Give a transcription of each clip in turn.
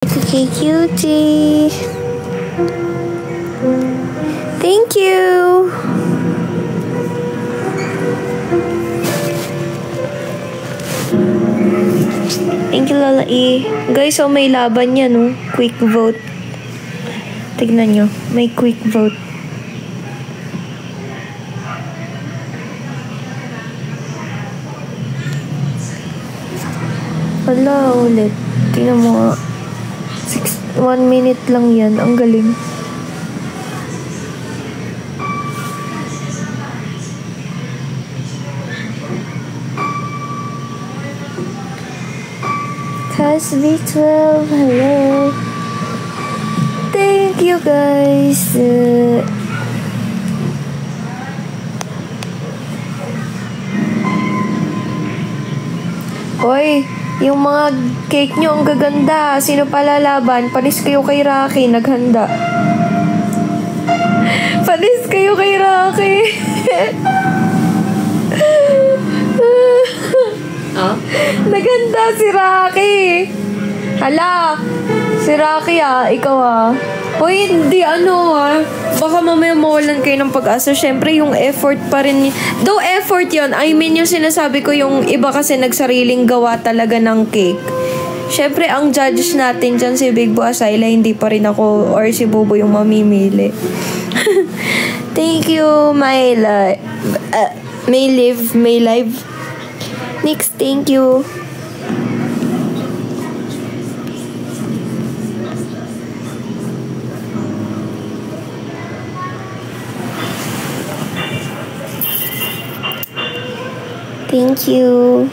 Okay, cutie. Thank you. Thank you, Lola E. Guys, may laban yan, no? Quick vote. Tignan nyo. May quick vote. Wala ulit. Tingnan mo nga. 1 minute lang yan. Ang galing. Cause V12, hello. Thank you guys. Hoy, yung mga cake nyo ang gaganda. Sino palalaban? Panis kayo kay Rocky, naghanda. Panis kayo kay Rocky. Oh? Naganda si Rocky. Hala, si Rocky ikaw Hoy, hindi baka mamaya mawalan kayo ng pag-asa. Siyempre, yung effort pa rin. Though effort yon, I mean yung sinasabi ko yung iba kasi nagsariling gawa talaga ng cake. Siyempre, ang judges natin dyan si Big Bo Asayla, hindi pa rin ako or si Bobo yung mamimili. Thank you, May Live. Next, thank you. Thank you.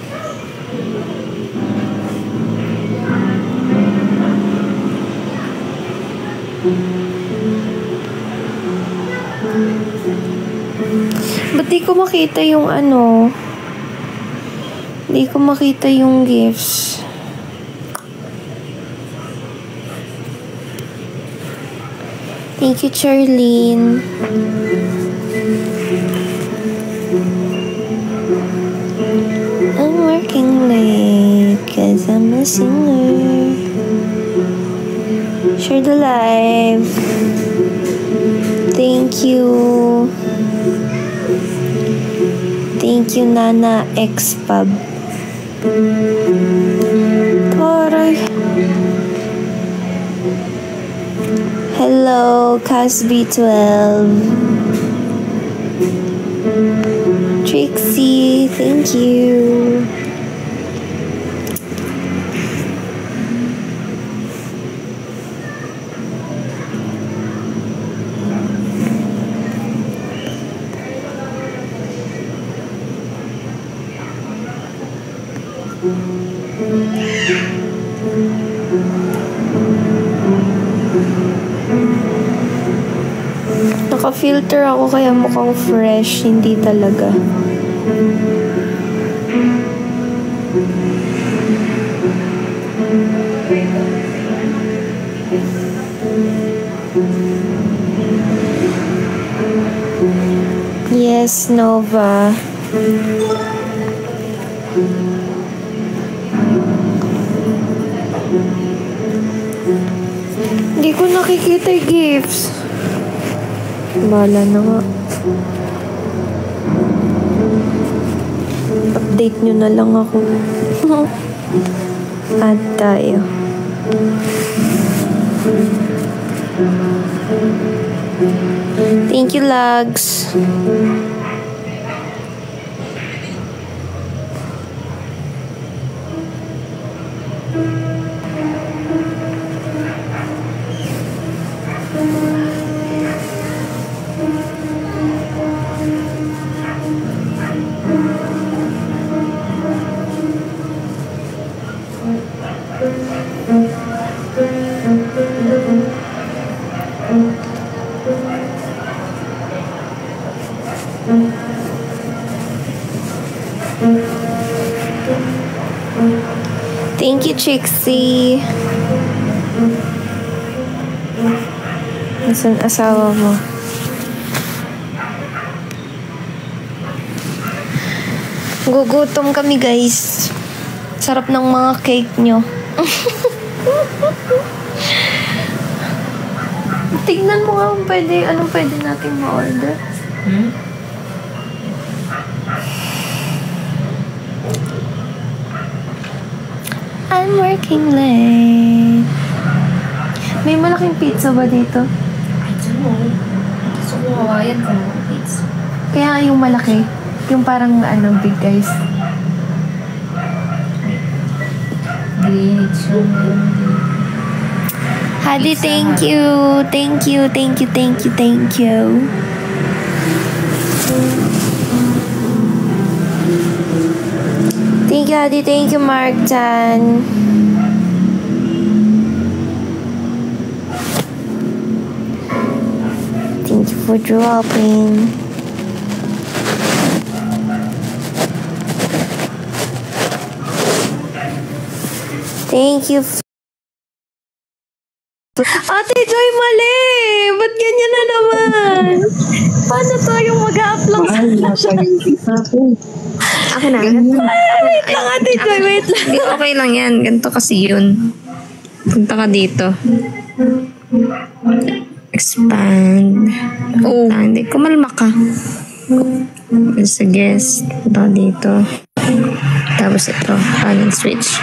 Ba't di ko makita yung Di ko makita yung gifts. Thank you, Charlene. I'm working late cause I'm a singer. Share the live. Thank you. Thank you, Nana X-Pub. Taray. Hello, CasB12. Trixie, thank you. Naka-filter ako kaya mukhang fresh, hindi talaga. Yes, Nova. Hindi ko nakikita yung gifts. Bala na nga. Update nyo na lang ako. Add tayo. Thank you, Lugs. Thank you, Trixie. Nasaan asawa mo? Gugutom kami, guys. Sarap ng mga cake nyo. Tignan mo nga kung anong pwede nating ma-order. I'm working late. May malaking pizza ba dito? Pizza mo. Gusto ko Hawaiian ka mo, pizza. Kaya yung malaki. Yung parang big guys. Greenwich yung Hadi, thank you. Thank you, thank you, thank you, thank you. Thank you, Hadi. Thank you, Mark Chan. Thank you for dropping. Thank you. Ate Joy, mali! Ba't ganyan na naman? Paano to yung mag-a-upload sa Akin na. wait lang, Ate Joy, wait lang. Hindi, okay lang yan. Ganito kasi yun. Punta ka dito. Expand. Oh. Hindi, kumalma ka. As a guest. Punta ka dito. Tapos ito. Paano switch?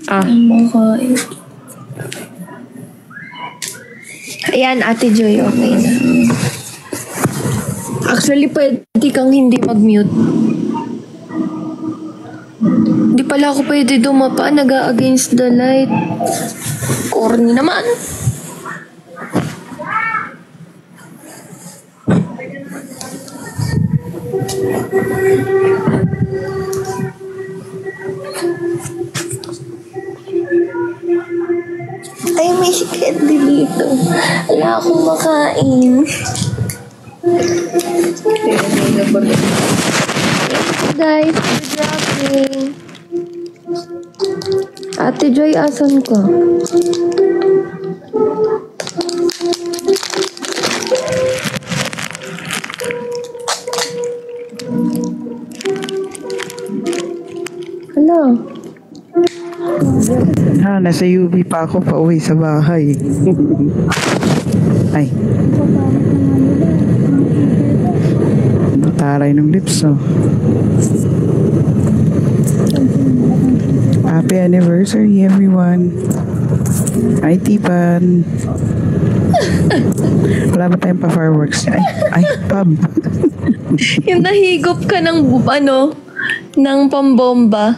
Okay. Ayan, Ate Joy, okay na. Actually, pwede kang hindi mag-mute. Hindi pala ako pwede dumapa. Nag-against the light. Corny naman. Ay, may candy dito. Wala akong makain. Guys, good dropping. Ate Joy, asan ka? Hello? Nasa UB pa ako pa uwi sa bahay. Ay. Taray ng lips, oh. Happy anniversary, everyone. Ay, Tipan. Wala ba tayong pa-fireworks? Ay, pub. Yung nahigop ka ng ng pambomba.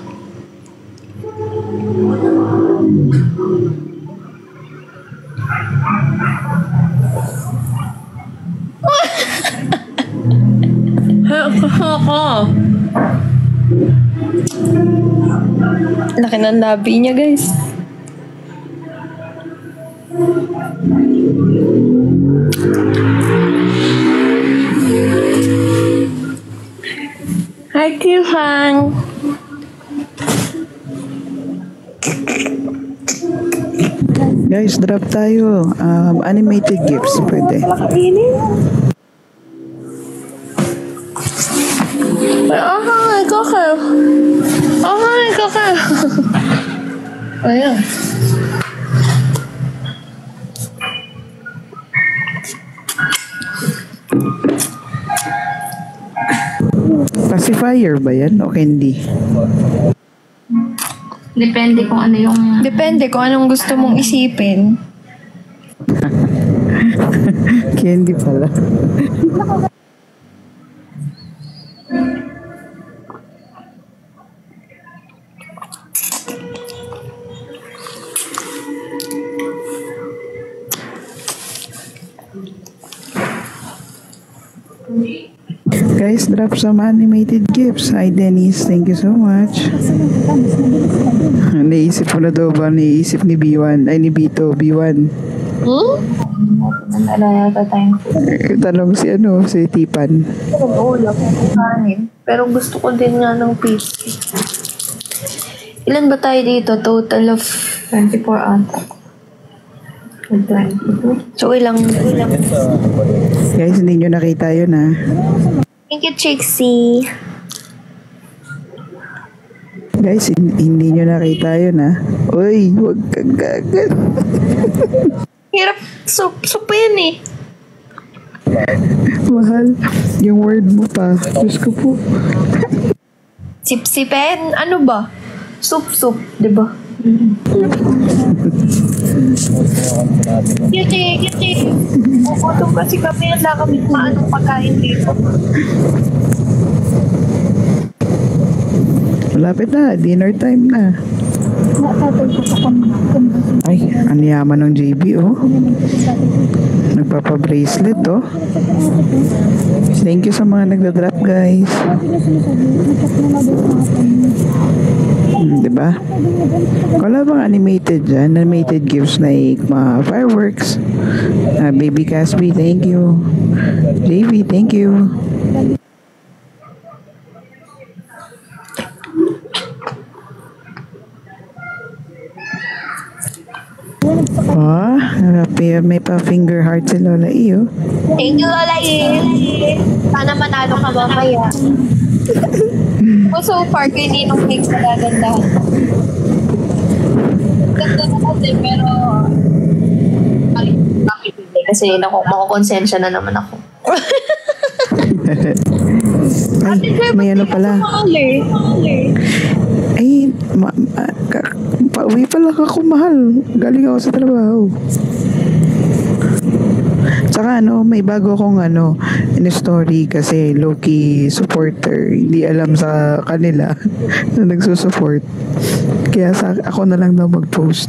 Laki ng labi niya, guys. Hi, Kihang. Guys, drop tayo. Animated gifts, pwede. Okay, okay. Ayan. Pacifier ba yan o candy? Depende kung ano yung... Depende kung anong gusto mong isipin. Candy pala. Guys, drop some animated gifts. Hi, Dennis. Thank you so much. Naisip ko na daw ba? Naisip ni B1. Ay, ni B2. B1. Nalala tayong Tanong si Tipan. Wala akong kanin. Pero gusto ko din nga ng pizza. Ilan ba tayo dito? Total of 24 ata. 22. So, ilang. Guys, hindi nyo nakita yun, ha? Thank you, Trixie. Guys, hindi nyo nakita yun ha. Uy, huwag kang gagal. Hirap supin eh. Mahal, yung word mo pa. Diyos ko po. Sip-sipin? Ano ba? Sup-sup, di ba? Kiti. Puputom kasi kami. Wala kami maanong pagkain dito. Malapit na, dinner time na. Ay, ang yaman ng JB, oh. Nagpapa-bracelet, oh. Thank you sa mga nagda-drop, guys. Diba? Wala bang animated dyan? Animated gifts like mga fireworks. Baby Casby, thank you. JB, thank you. Oh, may pa finger heart si Lola Iyo. Thank you, Lola E. Sana manalo ka mamaya. So far, kay Ninong Cakes na gagandahan. Ganda na kasi, pero bakit hindi? Kasi makukonsensya na naman ako. Ay, may ano pala. Ay, pauwi pala ako, mahal. Galing ako sa trabaho. Tsaka may bago akong in-story kasi low-key supporter. Hindi alam sa kanila na nagsusupport. Kaya ako na lang daw mag-post.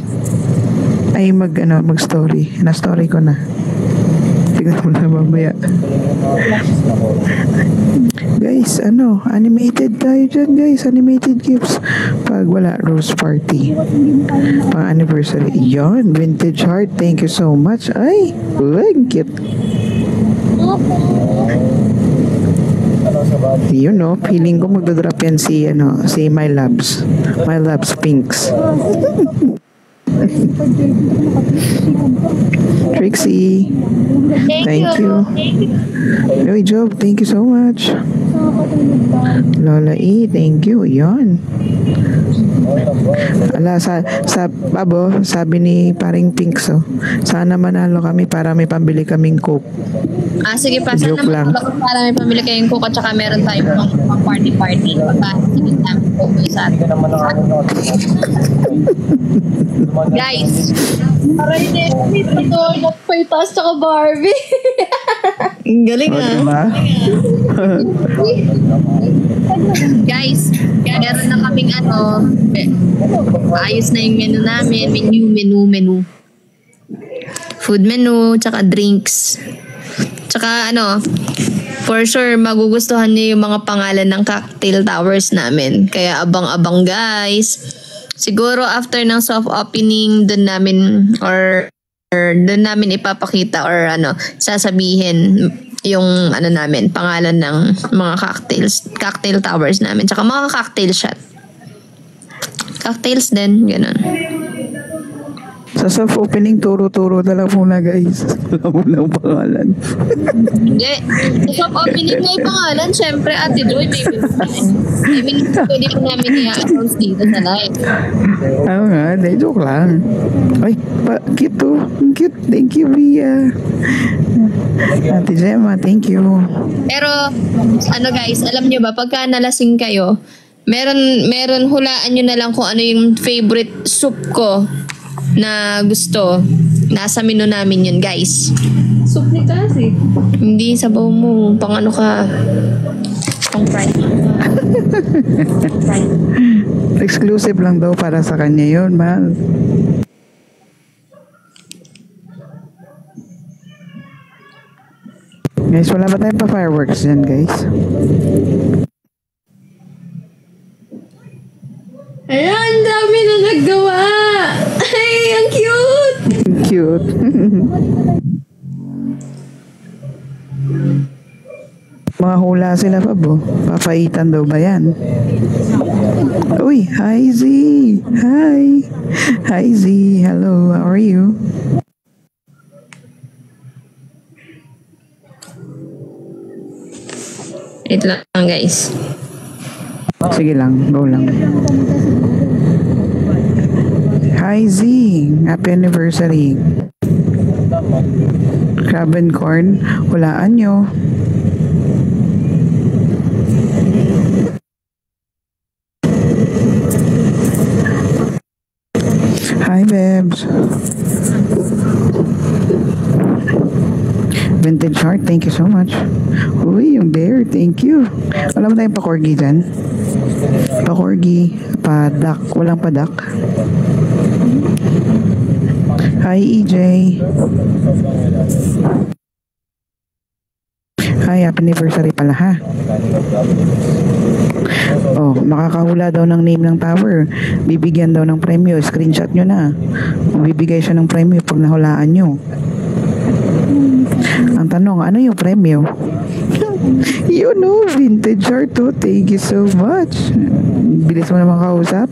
Ay, mag-story. Na-story ko na. Tignan mo na mamaya. Guys, animated tayo dyan, guys. Animated gifts. Pag wala, rose party. Pang anniversary. Yon, vintage heart. Thank you so much. Ay, cute. Yun, feeling ko magdodrop yan si My Loves. My Loves Pinks. Trixie, thank you. Hey, Job, thank you so much. Lola E, thank you. Yon. Ala, sabi ni paring Pinks, sana manalo kami para may pambili kaming Coke. Sige pa, sana Joke lang. para may pamili kayong Coke at saka meron tayo pang party-party. Sige, namin po sa atin. Guys, Aray, ito, nagpaitas tsaka Barbie. ang galing Diba? Guys, meron na kaming ayos na yung menu namin. Menu. Food menu, tsaka drinks. Tsaka for sure, magugustuhan niyo yung mga pangalan ng cocktail towers namin. Kaya abang-abang, guys. Siguro after ng soft opening, doon namin ipapakita or sasabihin yung namin, pangalan ng mga cocktail towers namin. Tsaka mga cocktail shot. Cocktails din, ganun. Sa self-opening, turo-turo na lang muna, guys. Wala mo lang pangalan. Hindi. Sa soft opening may pangalan, syempre, Ate Joy, may pwede po namin i-announce dito sa live. Ano nga, joke lang. Ay, cute to. Cute. Thank you, Bia. Ate Gemma, thank you. Pero, guys, alam nyo ba, pagka nalasing kayo, meron hulaan nyo na lang kung ano yung favorite soup ko na gusto. Nasa menu namin yun, guys. Soup ni kasi. Hindi, sabaw mo. Pang ka. Pang fry. Exclusive lang daw para sa kanya yun, mahal. Guys, wala ba tayong pa-fireworks dyan, guys? Ayan, dami na naggawa. Ay, ang cute. Cute. Mga hula sila pa, bo. Papaitan daw ba yan? Uy, hi Z. Hi. Hi Z. Hello, how are you? Wait lang, guys. Sige lang, go lang. Hi Z, happy anniversary. Crab and corn, hulaan nyo. Hi, Bebs. Vintage heart, thank you so much. Uy, yung bear, thank you. Wala mo tayong pa-corgi dyan? Pa-corgi, pa-duck, walang pa-duck. Hi, EJ. Hi, happy anniversary pala ha. Oh, makakahula daw ng name ng tower. Bibigyan daw ng premyo. Screenshot nyo na. Bibigay siya ng premyo pag nahulaan nyo. Ang tanong, ano yung premyo? You know, vintage art to. Thank you so much. Bilis mo naman kausap.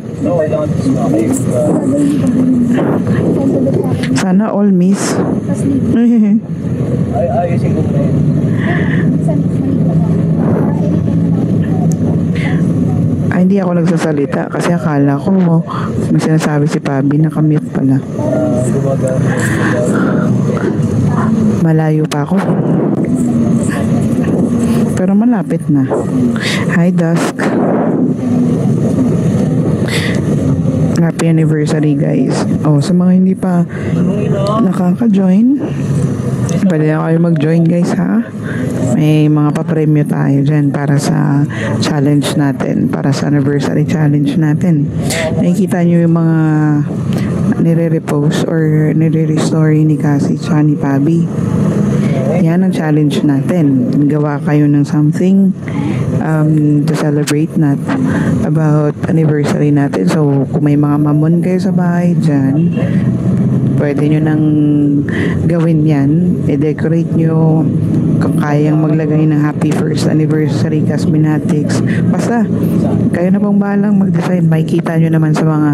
Sana all miss. Ayusin ko na yun. Ay, hindi ako nagsasalita kasi akala ko may sinasabi si Pabi na kamute pala. Malayo pa ako. Pero malapit na. Hi, Dusk. Happy anniversary, guys. Oh, sa mga hindi pa nakaka-join, pwede na kayo mag-join, guys, ha? May mga papremyo tayo dyan para sa challenge natin, para sa anniversary challenge natin. Nakikita nyo yung mga nire-repost or nire-restory ni Cassie tsaka ni Pabi. Yan ang challenge natin. Gawa kayo ng something to celebrate about anniversary natin. So, kung may mga mamon kayo sa bahay dyan, pwede nyo nang gawin yan. I-decorate nyo kung kayang maglagay ng happy first anniversary Cosmetics. Basta, kayo na pong bahalang mag-design. Makikita nyo naman sa mga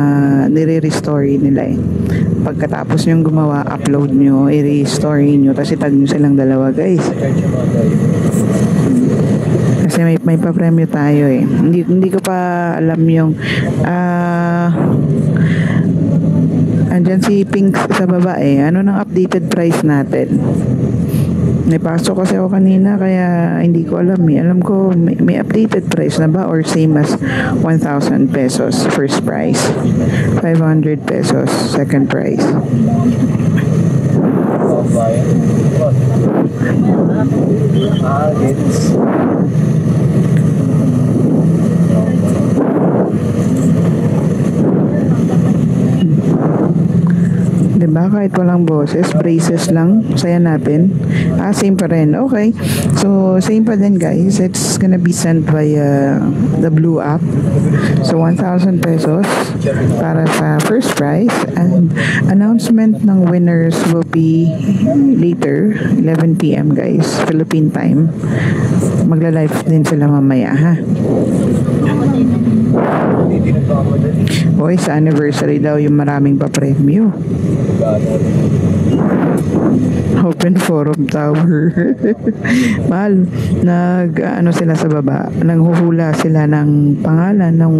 nire-restory nila eh. Pagkatapos nyo gumawa, upload nyo, i-restory nyo, tapos itag nyo silang dalawa, guys. Kasi may pa-premyo tayo eh. Hindi ko pa alam yung andyan si Pink sa baba eh. Ano nang updated price natin? Napasok kasi ako kanina kaya hindi ko alam eh. Alam ko may updated price na ba or same as 1,000 pesos first price, 500 pesos second price. Diba? Kahit walang boses, braces lang, saya natin. Same pa rin. Okay. So, same pa din, guys. It's gonna be sent via the Blue app. So, 1,000 pesos para sa first prize. And announcement ng winners will be later, 11 p.m. guys, Philippine time. Magla-live din sila mamaya, ha? Hoy, sa anniversary daw yung maraming pa-premyo. Open Forum Tower. Mahal, ano sila sa baba, nanghuhula sila ng pangalan ng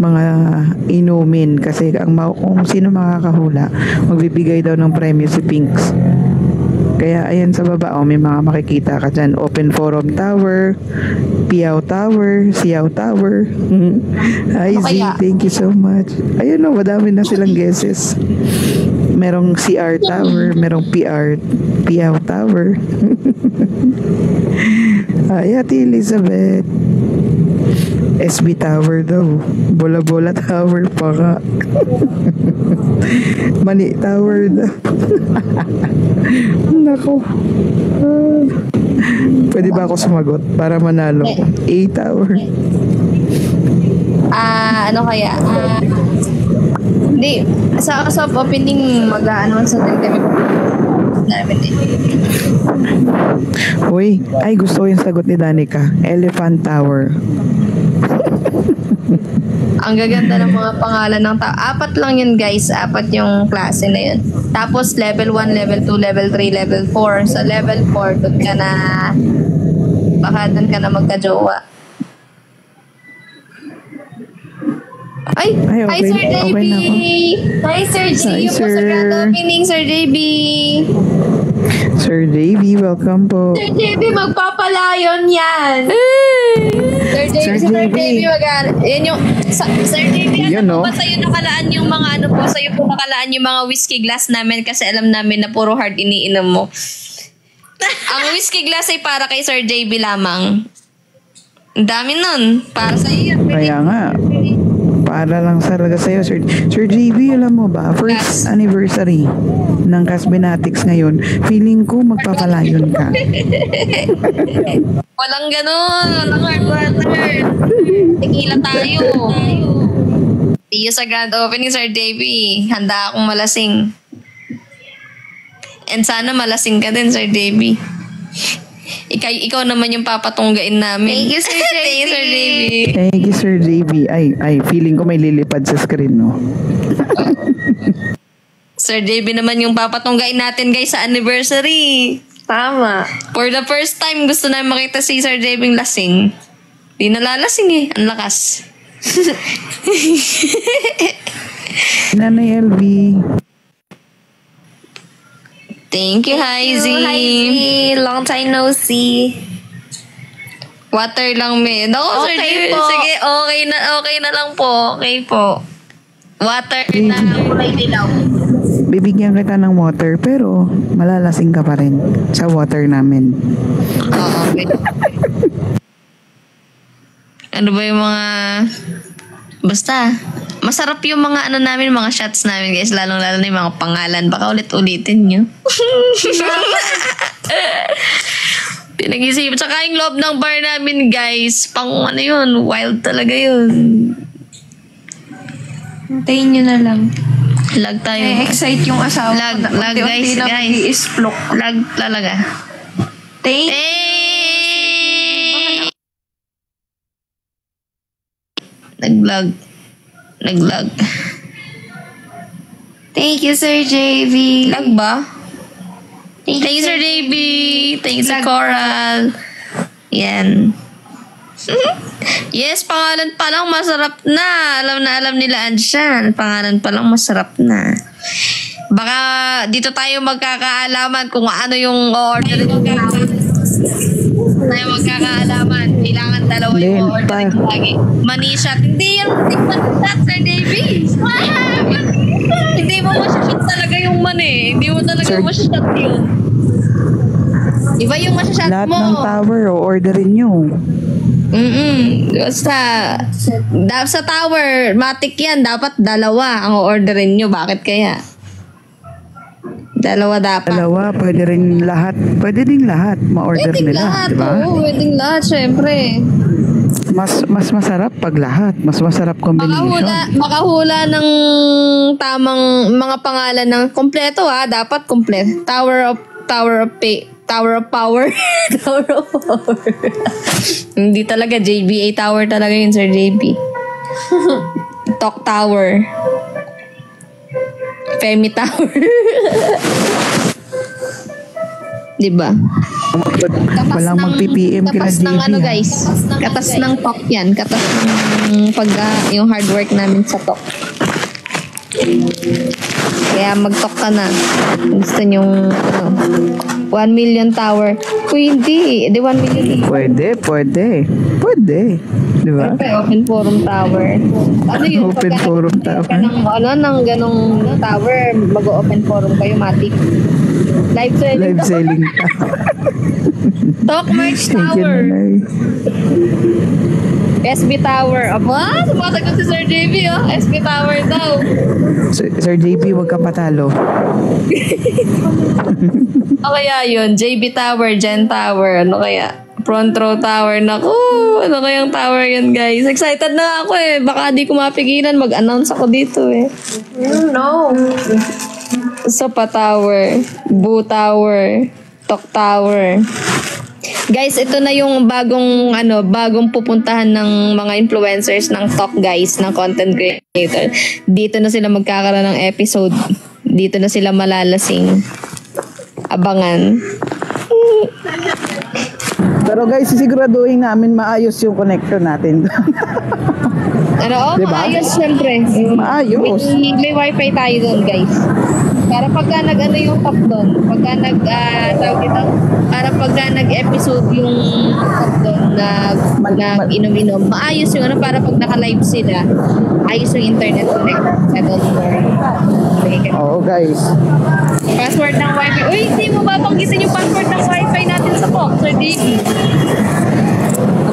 mga inumin kasi kung sino makakahula, magbibigay daw ng premyo si Pinks. Kaya ayan sa baba, may mga makikita ka dyan. Open Forum Tower, Piao Tower, Siao Tower. Hi Z, thank you so much. Ayun madami na silang guesses. Merong CR Tower, merong Piao Tower. Ay, Ate Elizabeth. SB Tower daw. Bola-bola Tower pa ka. Mani Tower daw. Nako. Pwede ba ako sumagot para manalo? A Tower. Ano kaya? Hindi. Sa opening, mag-announce natin kami. Namin din. Uy, gusto ko yung sagot ni Danica. Elephant Tower. Ang gaganda ng mga pangalan ng tao. 4 lang yun, guys. 4 yung klase na yun. Tapos level 1, level 2, level 3, level 4. Sa level 4, doon ka na magka-jowa. Ay, Ay, hi okay. Sir JB. Okay na ako. Hi Sir JB. Hi, Hi, po sa sir. grand opening, Sir JB. Sir JB, welcome po. Sir JB, magpapalayon yan. Sir JB, Sir si Sir JB. JB, yan yung, Sir JB, Yun, ano no? po ba sa'yo nakalaan yung mga, ano po, sa'yo po nakalaan yung mga whiskey glass namin kasi alam namin na puro hard iniinom mo. Ang whiskey glass ay para kay Sir JB lamang. Ang dami nun. Para sa'yo yan. Kaya nga, para lang talaga sa'yo, Sir JB, alam mo ba, first anniversary ng Casbinatics ngayon, feeling ko magpapalayon ka. Walang ganun. Walang hard water. Tequila tayo. See you sa grand opening, Sir JB. Handa akong malasing. And sana malasing ka din, Sir JB. Ikaw naman yung papatunggain namin. Thank you, Sir JB. Thank you, Sir JB. Thank you, Sir JB. Ay, feeling ko may lilipad sa screen, no? Sir JB naman yung papatunggain natin, guys, sa anniversary. Tama. For the first time, gusto na makita si Sir JB lasing. Di nalalasing eh. Ang lakas. Nanay LV. Thank you, Heisy. Long time no see. Water lang, me. No, Okay Sir JB. po. Sige, okay na lang po. Okay po. Water na kulay dilaw. Bibigyan kita ng water, pero malalasing ka pa rin sa water namin. Oo, okay. Ano ba yung mga... Basta, masarap yung mga ano namin, mga shots namin, guys. Lalong-lalo na yung mga pangalan. Baka ulit-ulitin nyo. Pinag-isip. Tsaka yung loob ng bar namin, guys. Pang ano yun, wild talaga yun. Hintayin nyo na lang. Lag tayo. excite yung asawa Lag, guys, guys. Mag-i-isplok. Lag talaga. Thank Naglag. Thank you, Sir JV. Lag ba? Thank you, Sir JB. Thank you, Sir Coral. Yan. Yes, pangalan pa lang masarap na. Alam nila Anshan. Pangalan pa lang masarap na. Baka dito tayo magkakaalaman kung ano yung order. Tayo magkakaalaman. Kailangan dalawa yung order lagi. Money shot. Hindi yung money shot, Sir Davey. Hindi mo masyashot talaga yung money. Hindi mo talaga masyashot yun. Iba yung masyashot Lahat mo. ng tower, orderin nyo. Basta, sa tower, matik yan. Dapat dalawa ang orderin nyo. Bakit kaya? Dalawa dapat. Dalawa, pwede rin lahat. Pwede din lahat ma-order Pwedeng nila, lahat. di ba? Oo, pwedeng lahat, syempre. Mas masarap pag lahat. Mas masarap combination. Makahula ng tamang mga pangalan ng kompleto ha. Dapat kompleto. Tower of Power. Tower of Power. Hindi talaga. JBA Tower talaga yun, Sir JB. Talk Tower. Femi Tower. Diba? Walang mag-PPM kila Katas ng JB. ano guys. Katas ng talk yan. Katas ng yung hard work namin sa talk. Kaya mag-talk ka na. Gusto nyong 1 million tower. Uy, hindi. Di 1 million. Pwede. Di ba? Siyempre, open forum tower. Ano yun? Open Pagka forum nagkaroon tower. ka ng ganong tower, mag-open forum kayo, matik. Live selling. Live selling ka. Talk merch Thank you, tower. Nanay. SB Tower. Aba, sumasagot si Sir JB, oh. SB Tower daw. Sir JB, huwag ka patalo. Ano kaya yun? JB Tower, Gen Tower, ano kaya? Front row tower. Naku, ano kayang tower yun, guys? Excited na ako eh. Baka di ko mapigilan. Mag-announce ako dito eh. No. Sopa Tower, Boo Tower, Talk Tower. Guys, ito na yung bagong pupuntahan ng mga influencers ng Talk, guys, ng content creator. Dito na sila magkakaroon ng episode. Dito na sila malalasing. Abangan. Pero guys, sisiguraduhin namin maayos yung connection natin. Ano, Diba? maayos syempre. Maayos. May wifi tayo doon, guys. Para pagka nag-ano yung top doon, pagka tawag ito, para pagka nag-episode yung top doon na inom-inom, maayos yung ano, para pag naka-live sila, ayos yung internet connect. Oo, guys. Password ng wifi. Uy, hindi mo babanggitin yung password ng wifi natin sa Sir Davey.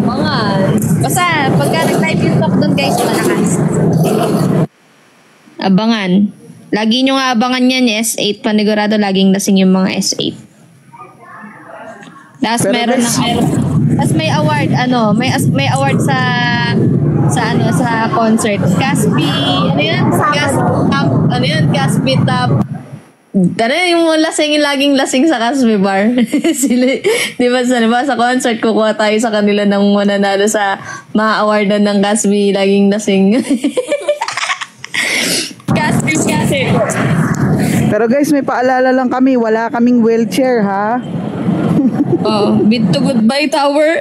Abangan. Basta, pagka nag-live yung top doon, guys, malakas. Abangan. Lagi nyo nga abangan yan, S8. Panigurado, laging lasing yung mga S8. Tapos Pero guys, Tapos may award, may award sa concert. Caspi, Caspi Top. Yung laging lasing sa Caspi Bar. Sila, di ba sa concert, kukuha tayo sa kanila ng mananalo sa ma-awardan ng Caspi, laging lasing. Caspi. pero guys, may paalala lang kami. Wala kaming wheelchair, ha? Oh, bid to goodbye tower.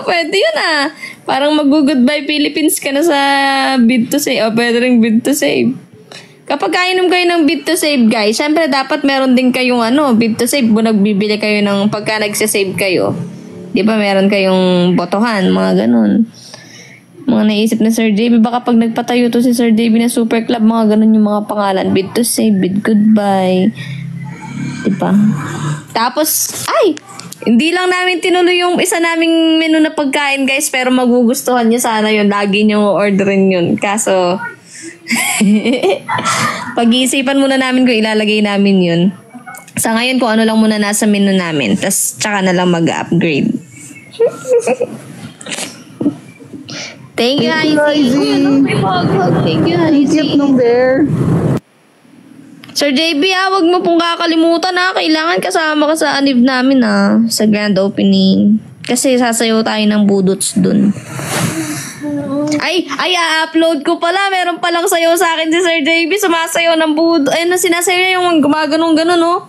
Pwede yun ah. Parang mag-goodbye Philippines ka na sa bid to save. Pwede rin bid to save. Kapag kainom kayo ng bid to save, guys, syempre dapat meron din kayong bid to save. Nagbibili kayo ng pagka nagsasave kayo. Di ba meron kayong botohan, mga ganun. Mga naisip na Sir JB, baka pag nagpatayo to si Sir JB na super club, mga ganun yung mga pangalan. Bid to save, bid goodbye. Diba? Tapos, hindi lang namin tinuloy yung isa naming menu na pagkain, guys, pero magugustuhan nyo sana yun. Lagi nyo orderin yun. Kaso, pag-iisipan muna namin kung ilalagay namin yun. Sa ngayon, kung ano lang muna nasa menu namin. Tapos, tsaka na lang mag-upgrade. Thank you, Izzy. Thank you, Izzy. Cute nung bear. Sir JB, wag mo pong kakalimutan kailangan kasama ka sa anib namin sa grand opening. Kasi sasayaw tayo ng budots dun. A-upload ko pala. Meron palang sayaw sa akin si Sir JB. Sumasayaw ng budot. Sinasayaw niya yung gumaganong-ganon,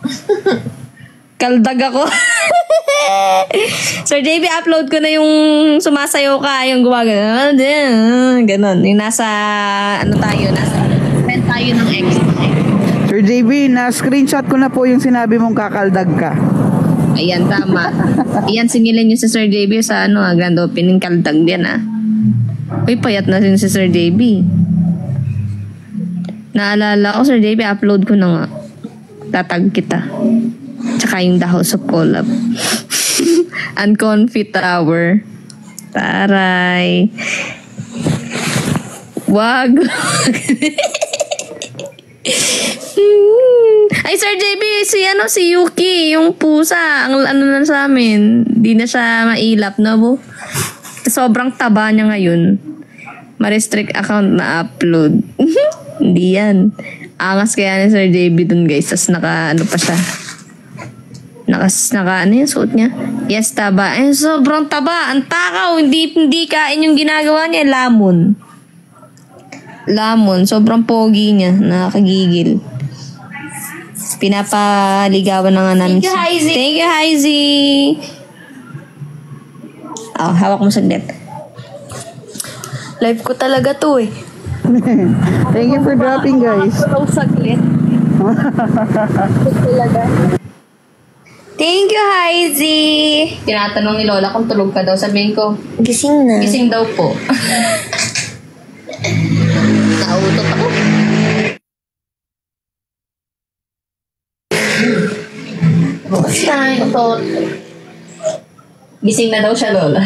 Kaldag ako. Sir JB, upload ko na yung sumasayaw ka, yung gumagano. Ganon. Yung nasa spend tayo ng extra. Sir JB, na-screenshot ko na po yung sinabi mong kakaldag ka. Ayan, tama. Ayan, singilan nyo si Sir JB sa grand opening. Kaldag din, Uy, payat na sin si Sir JB. Naalala ko, Sir JB, upload ko na nga. Tatag kita. Tsaka yung The House of Collab. Unconfit Tower. Taray. Wag. Ay, Sir JB, si Yuki, yung pusa, ang na sa amin, di na siya mailap, bu? Sobrang taba niya ngayon. Ma-restrict account na upload. Hindi yan. Angas kaya ni Sir JB dun, guys. Tapos pa siya. Yung suot niya? Yes, taba. Sobrang taba. Ang takaw. Hindi kain yung ginagawa niya. Lamon. Sobrang pogi niya. Nakakagigil. Pinapaligawan na nga namin. Thank you, Hazy. Hawak mo saglit. Live ko talaga to Thank you for dropping, guys. Saglit. Thank you, Hazy. Tinatanong ni Lola kung tulog ka daw. Sabihin ko, Gising na. gising daw po. Nautot ako. Bukas tayo, utot. Gising na daw siya, Lola.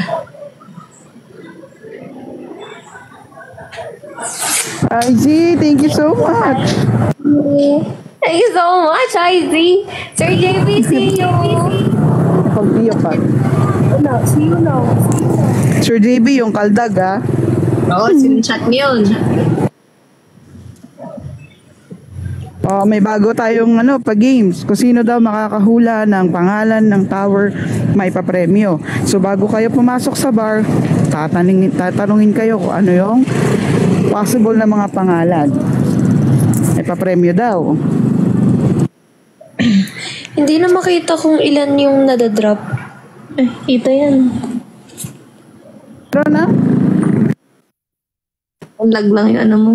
Izzy, thank you so much. Thank you so much, Izzy. Sir JB, see you. Pag-iyak pa. See you now. Sir JB, yung kaldag, Oo, sinunshot niyo yun. May bago tayong pa-games. Kung sino daw makakahula ng pangalan ng tower, may papremyo. So bago kayo pumasok sa bar, tatanungin kayo kung ano yung possible na mga pangalan. May papremyo daw. Hindi na makita kung ilan yung nadadrop. Ito yan. Pero na? Lag lang yung ano mo.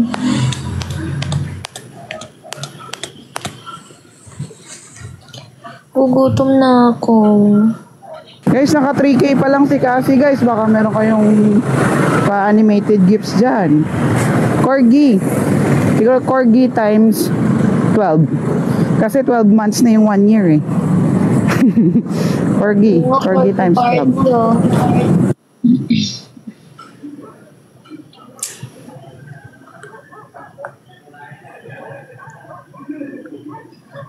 Gugutom na ako. Guys, naka 3K pa lang si Cassie guys. Baka meron kayong pa-animated gifts dyan. Corgi. Siguro Corgi times 12. Kasi 12 months na yung 1 year eh. Corgi. Corgi times 12.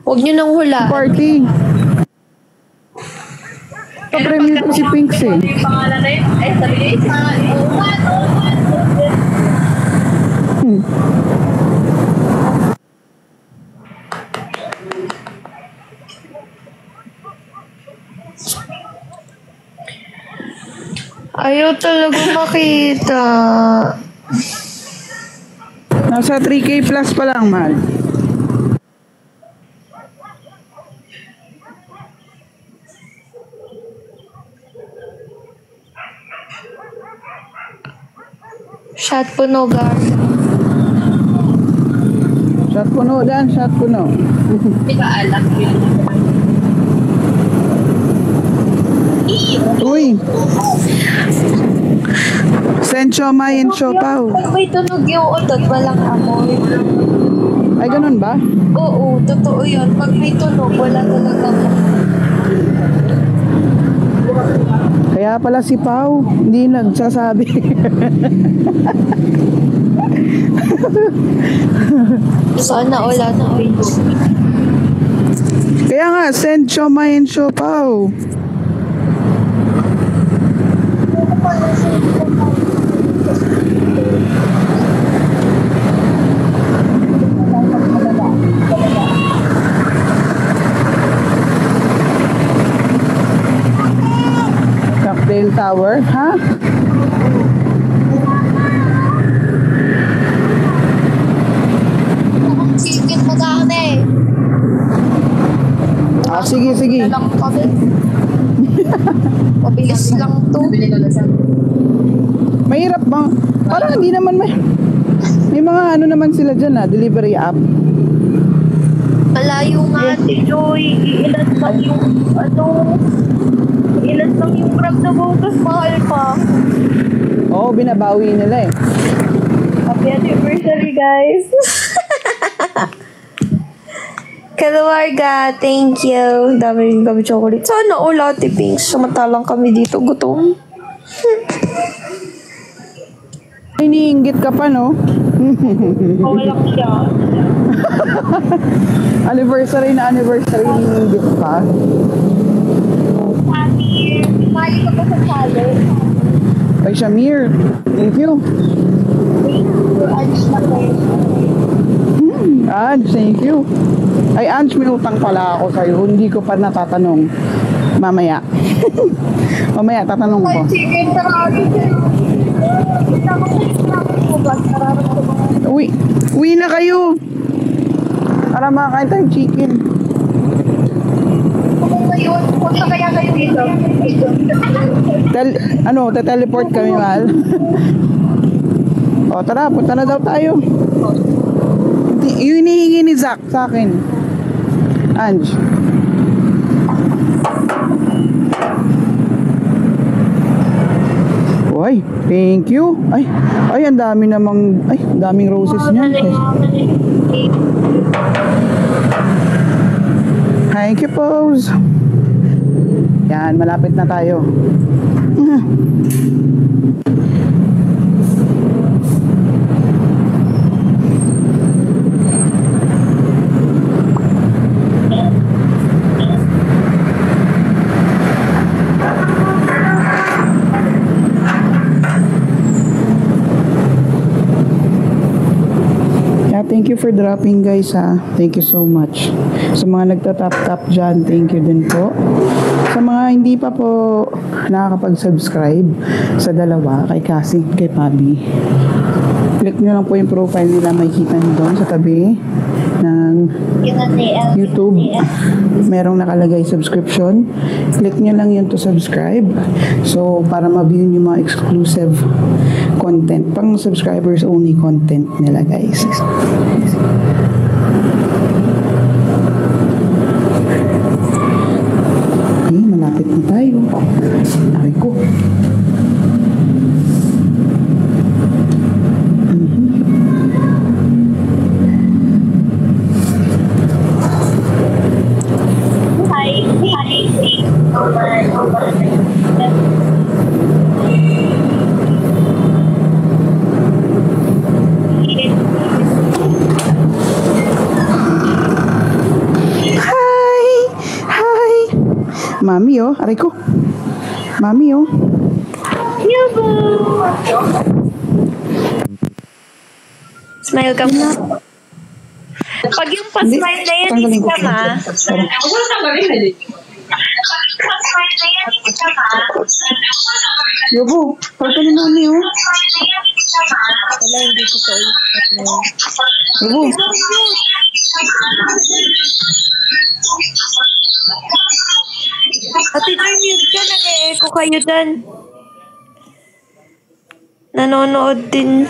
Huwag nyo nang hula. Party. Pa-premiere ko si Pinks eh. Ayaw talaga makita. Nasa 3K plus pa lang, mahal. Shot puno, guys. Shot puno dan, shot puno. Hindi ka alam yun. Uy! Send siomay and siopaw. Pag may tunog yung utot, walang amoy. Ay, ganun ba? Oo, totoo yun. Pag may tunog, wala talaga amoy. Kaya pala si Pau, hindi nagsasabi. Sana wala na page. Kaya nga, send siomay and siopaw. Cocktail Tower, ha? Chicken madami. Ah, sige, sige. Lang kami. Mabilis lang to. Mahirap ba? Parang hindi naman may mga ano naman sila dyan delivery app. Malayo nga, Joy. Iilan lang yung, iilan lang yung grab na bukas. Mahal pa. Oo, binabawi nila eh. Happy anniversary, guys. Kaluwarga, thank you. Dami kami chocolate. Sana all Ate Pinks. Samantalang kami dito gutom. Iniinggit ka pa, no? Okay lang siya. Anniversary na anniversary, iniinggit pa. Happy. Mali ka pa sa salo. Ay, Shamir, thank you. Alis na kayo. Ange, thank you. Ay, Ange, may utang pala ako sa'yo. Hindi ko pa natatanong. Mamaya. Mamaya, tatanong ko. Chicken, tarari. Uwi na kayo. Para makakain tayong chicken. Kung ngayon, punta kaya kayo dito. Teleport kami, mahal. O, tara, punta na daw tayo. Yung hinihingi ni Zach sa akin. Ange. Ay, thank you. Ay, ang dami namang, daming roses niya. Thank you, Pose. Yan, malapit na tayo. Thank you for dropping, guys, ha. Thank you so much. Sa mga nagtatap-tap dyan, thank you din po. Sa mga hindi pa po nakakapag-subscribe sa dalawa, kay Cassie, kay Pabi, click nyo lang po yung profile nila, makikita nyo doon sa tabi ng YouTube. Merong nakalagay subscription. Click nyo lang yun to subscribe. So, para ma-view nyo mga exclusive content. Pang subscribers only content nila, guys. Okay, malapit na tayo. Aray ko. Mami, oh. Aray ko. Mami, oh. Smile ka mo. Pag yung pa-smile na yan, Tanggalin ko. ka ma. Yobo, parang ni Mami, oh. Wala, hindi ko sa Yobo. Ate Joy, mute ka. Nag-e-echo kayo dyan. Nanonood din.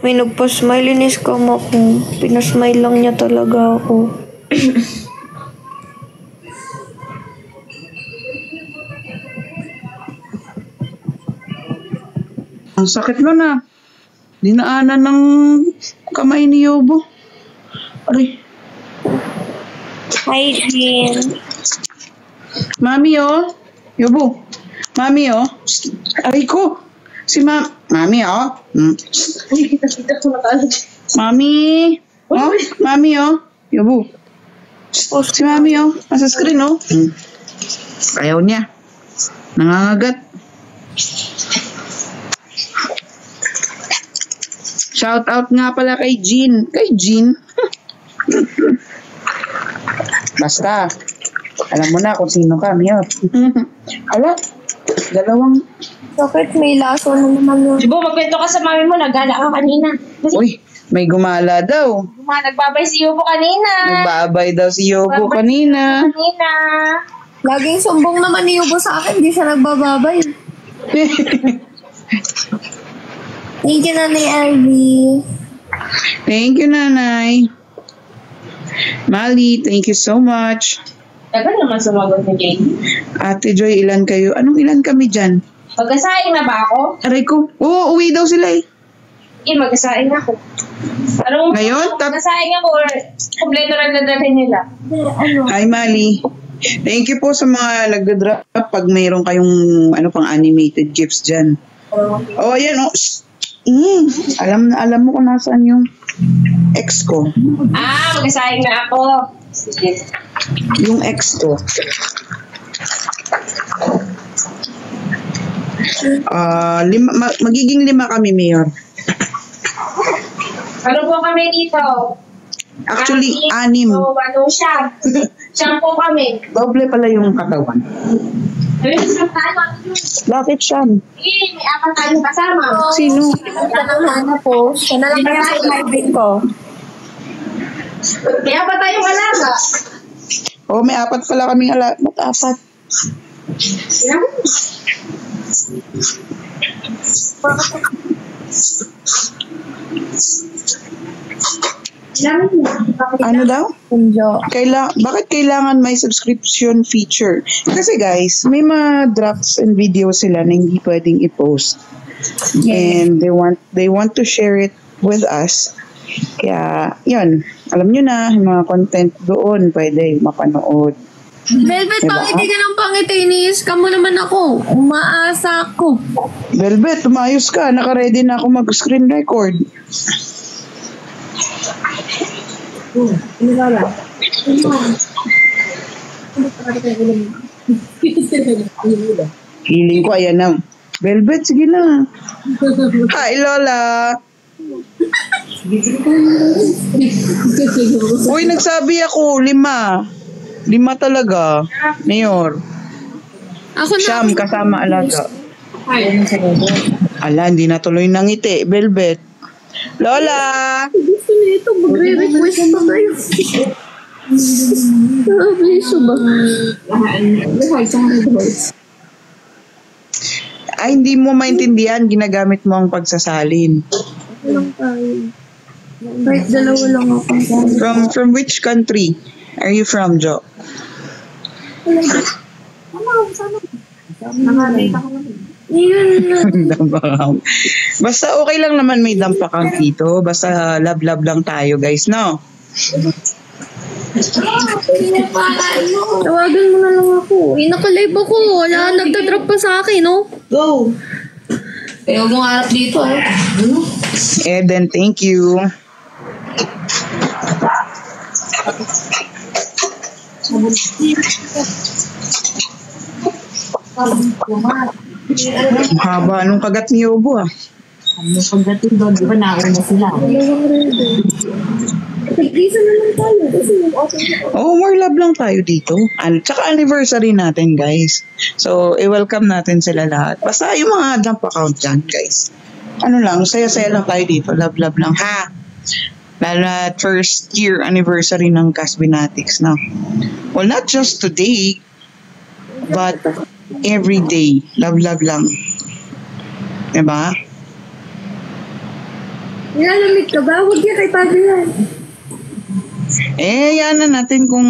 May nagpa-smile. Inis ka mo ako. Pinasmile lang niya talaga ako. Ang sakit mo na. Dinaanan ng kamay ni Yobo. Aray. Hi, Jean. Mami, oh. Yobo. Mami, oh. Aray ko. Si Mami, oh. Mami. Oh, Mami, oh. Yobo. Si Mami, oh. Nasa screen, oh. Ayaw niya. Nangangagat. Shout out nga pala kay Jean. Kay Jean. Basta. Alam mo na kung sino ka, Mio. Ala, dalawang... Bakit may laso na naman yun? Dibo, magkwento ka sa mami mo, nagala ka kanina. Uy, may gumala daw. Nagbabay si Yubo kanina. Nagbabay daw si Yobo kanina. Kanina. Laging sumbong naman ni Yubo sa akin. Di siya nagbababay. Thank you, Nanay Ivy. Thank you, Nanay. Mali, thank you so much. Tagal naman sumagot ni Jane. Ate Joy, ilan kayo? Anong ilan kami dyan? Magkasaing na ba ako? Aray ko. Oo, uwi daw sila eh. Magkasaing ako. Ano Ngayon? magkasaing ako or kompleto na dadalhin nila? Hi, Mali. Thank you po sa mga nagda-drop pag mayroon kayong pang animated gifts dyan. Oh, ayan oh. Alam mo kung nasaan yung ex ko. Magkasaing na ako. Sige. Yung ex ko. Magiging 5 kami, Mayor. Ano po kami dito? Actually, 6. So, siya? Siyang po kami. Doble pala yung katawan. Bakit siyam? May apat tayong kasama. Sino? Ito nang hana po. Siya na lang kaya sa live ko. May apat tayong alaga. Oh, may 4 pala kaming ala. Ba't 4? Ano daw? Bakit kailangan may subscription feature? Kasi guys, may mga drafts and videos sila na hindi pwedeng i-post. And they want to share it with us. Kaya, yun. Alam nyo na, yung mga content doon pwede mapanood. Velvet, pangiti ka ng pangiti. Iniis ka mo naman ako. Umaasa ako. Velvet, tumayos ka. Naka-ready na ako mag-screen record. Feeling ko, ayan na. Velvet, sige na. Hi, Lola. Uy, nagsabi ako, 5. 5 talaga. Mayor. Ako na. Siyam, kasama alaga. Ala, hindi na tuloy ng ngiti. Velvet. Lola! Gusto nito, magre-request pa kayo. Please ba? Ay, hindi mo maintindihan. Ginagamit mo ang pagsasalin. Lang tayo. Kahit dalawa lang ako. From which country are you from, Jo? Yun na. Dampakang. Basta okay lang naman may dampakang dito. Basta love-love lang tayo, guys, no? Tawagan mo na lang ako. Naka-live ako. Wala, nagdadrop pa sa akin, no? Go! Eh, huwag mong harap dito, ah. Eden, thank you. Ang haba nung kagat ni Yobo, ah. Pagdating doon, di ba nauna sila? Nag-isa na lang tayo. Kasi yung open Oh, more love lang tayo dito. Tsaka anniversary natin, guys. So, i-welcome natin sila lahat. Basta yung mga jump account dyan, guys. Ano lang, saya-saya lang tayo dito. Love-love lang, ha? Lalo na first year anniversary ng Casbinatics, no? Well, not just today, but every day. Love-love lang. Diba? Nilalamig ka ba? Huwag yan kay Pablo yan. Eh, yan na natin kung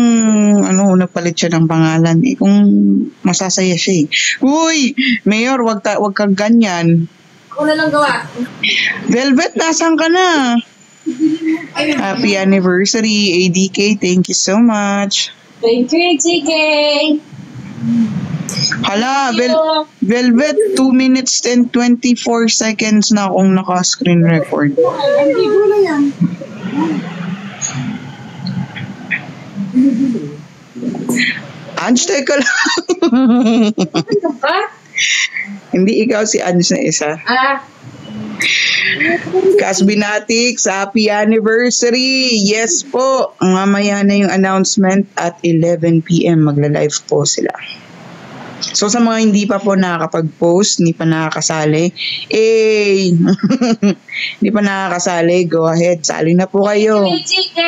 nagpalit siya ng pangalan. Eh, kung masasaya siya eh. Uy! Mayor, wag kang ganyan. Ako na lang gawa. Velvet, nasan ka na? Happy anniversary, ADK. Thank you so much. Thank you, JK. Hala, Velvet, 2 minutes and 24 seconds na akong naka-screen record. Hindi ko na yan. Ange, teka lang. Ano ba? Hindi ikaw si Ange na isa. Casbinatics, happy anniversary! Yes po! Mamaya na yung announcement at 11 p.m. Magla-live po sila. So sa mga hindi pa po nakakapag-post, hindi pa nakakasali, hindi pa nakakasali, go ahead, sali na po kayo. JK.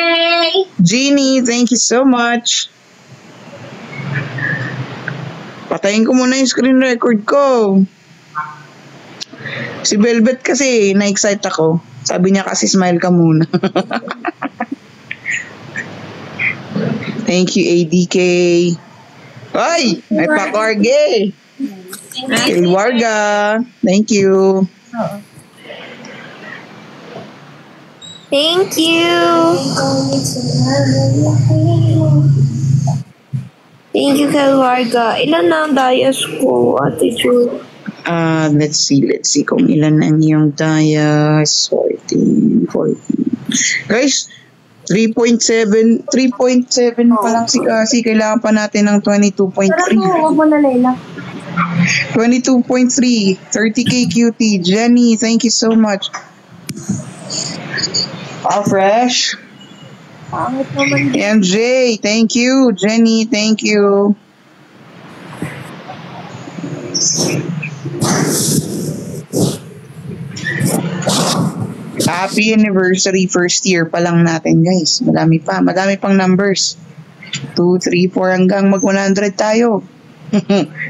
Jeannie, thank you so much. Patayin ko muna yung screen record ko. Si Velvet kasi, na-excite ako. Sabi niya kasi smile ka muna. Thank you, ADK. Ay! May pakorge! Ilwarga. Thank you. Thank you. Thank you, Kalwarga. Ilan na ang dayas ko, Ate Ju? Let's see kung ilan ang iyong dayas. 14. Guys, 3.7 pa lang si Kasi. Kailangan pa natin ng 22.3. Huwag mo na, Layla. 22.3. 30k cutie. Jenny, thank you so much. Fresh. Pangit naman. MJ, thank you. Jenny, thank you. Happy anniversary, first year pa lang natin, guys. Madami pang numbers. 2, 3, 4 hanggang mag 100 tayo.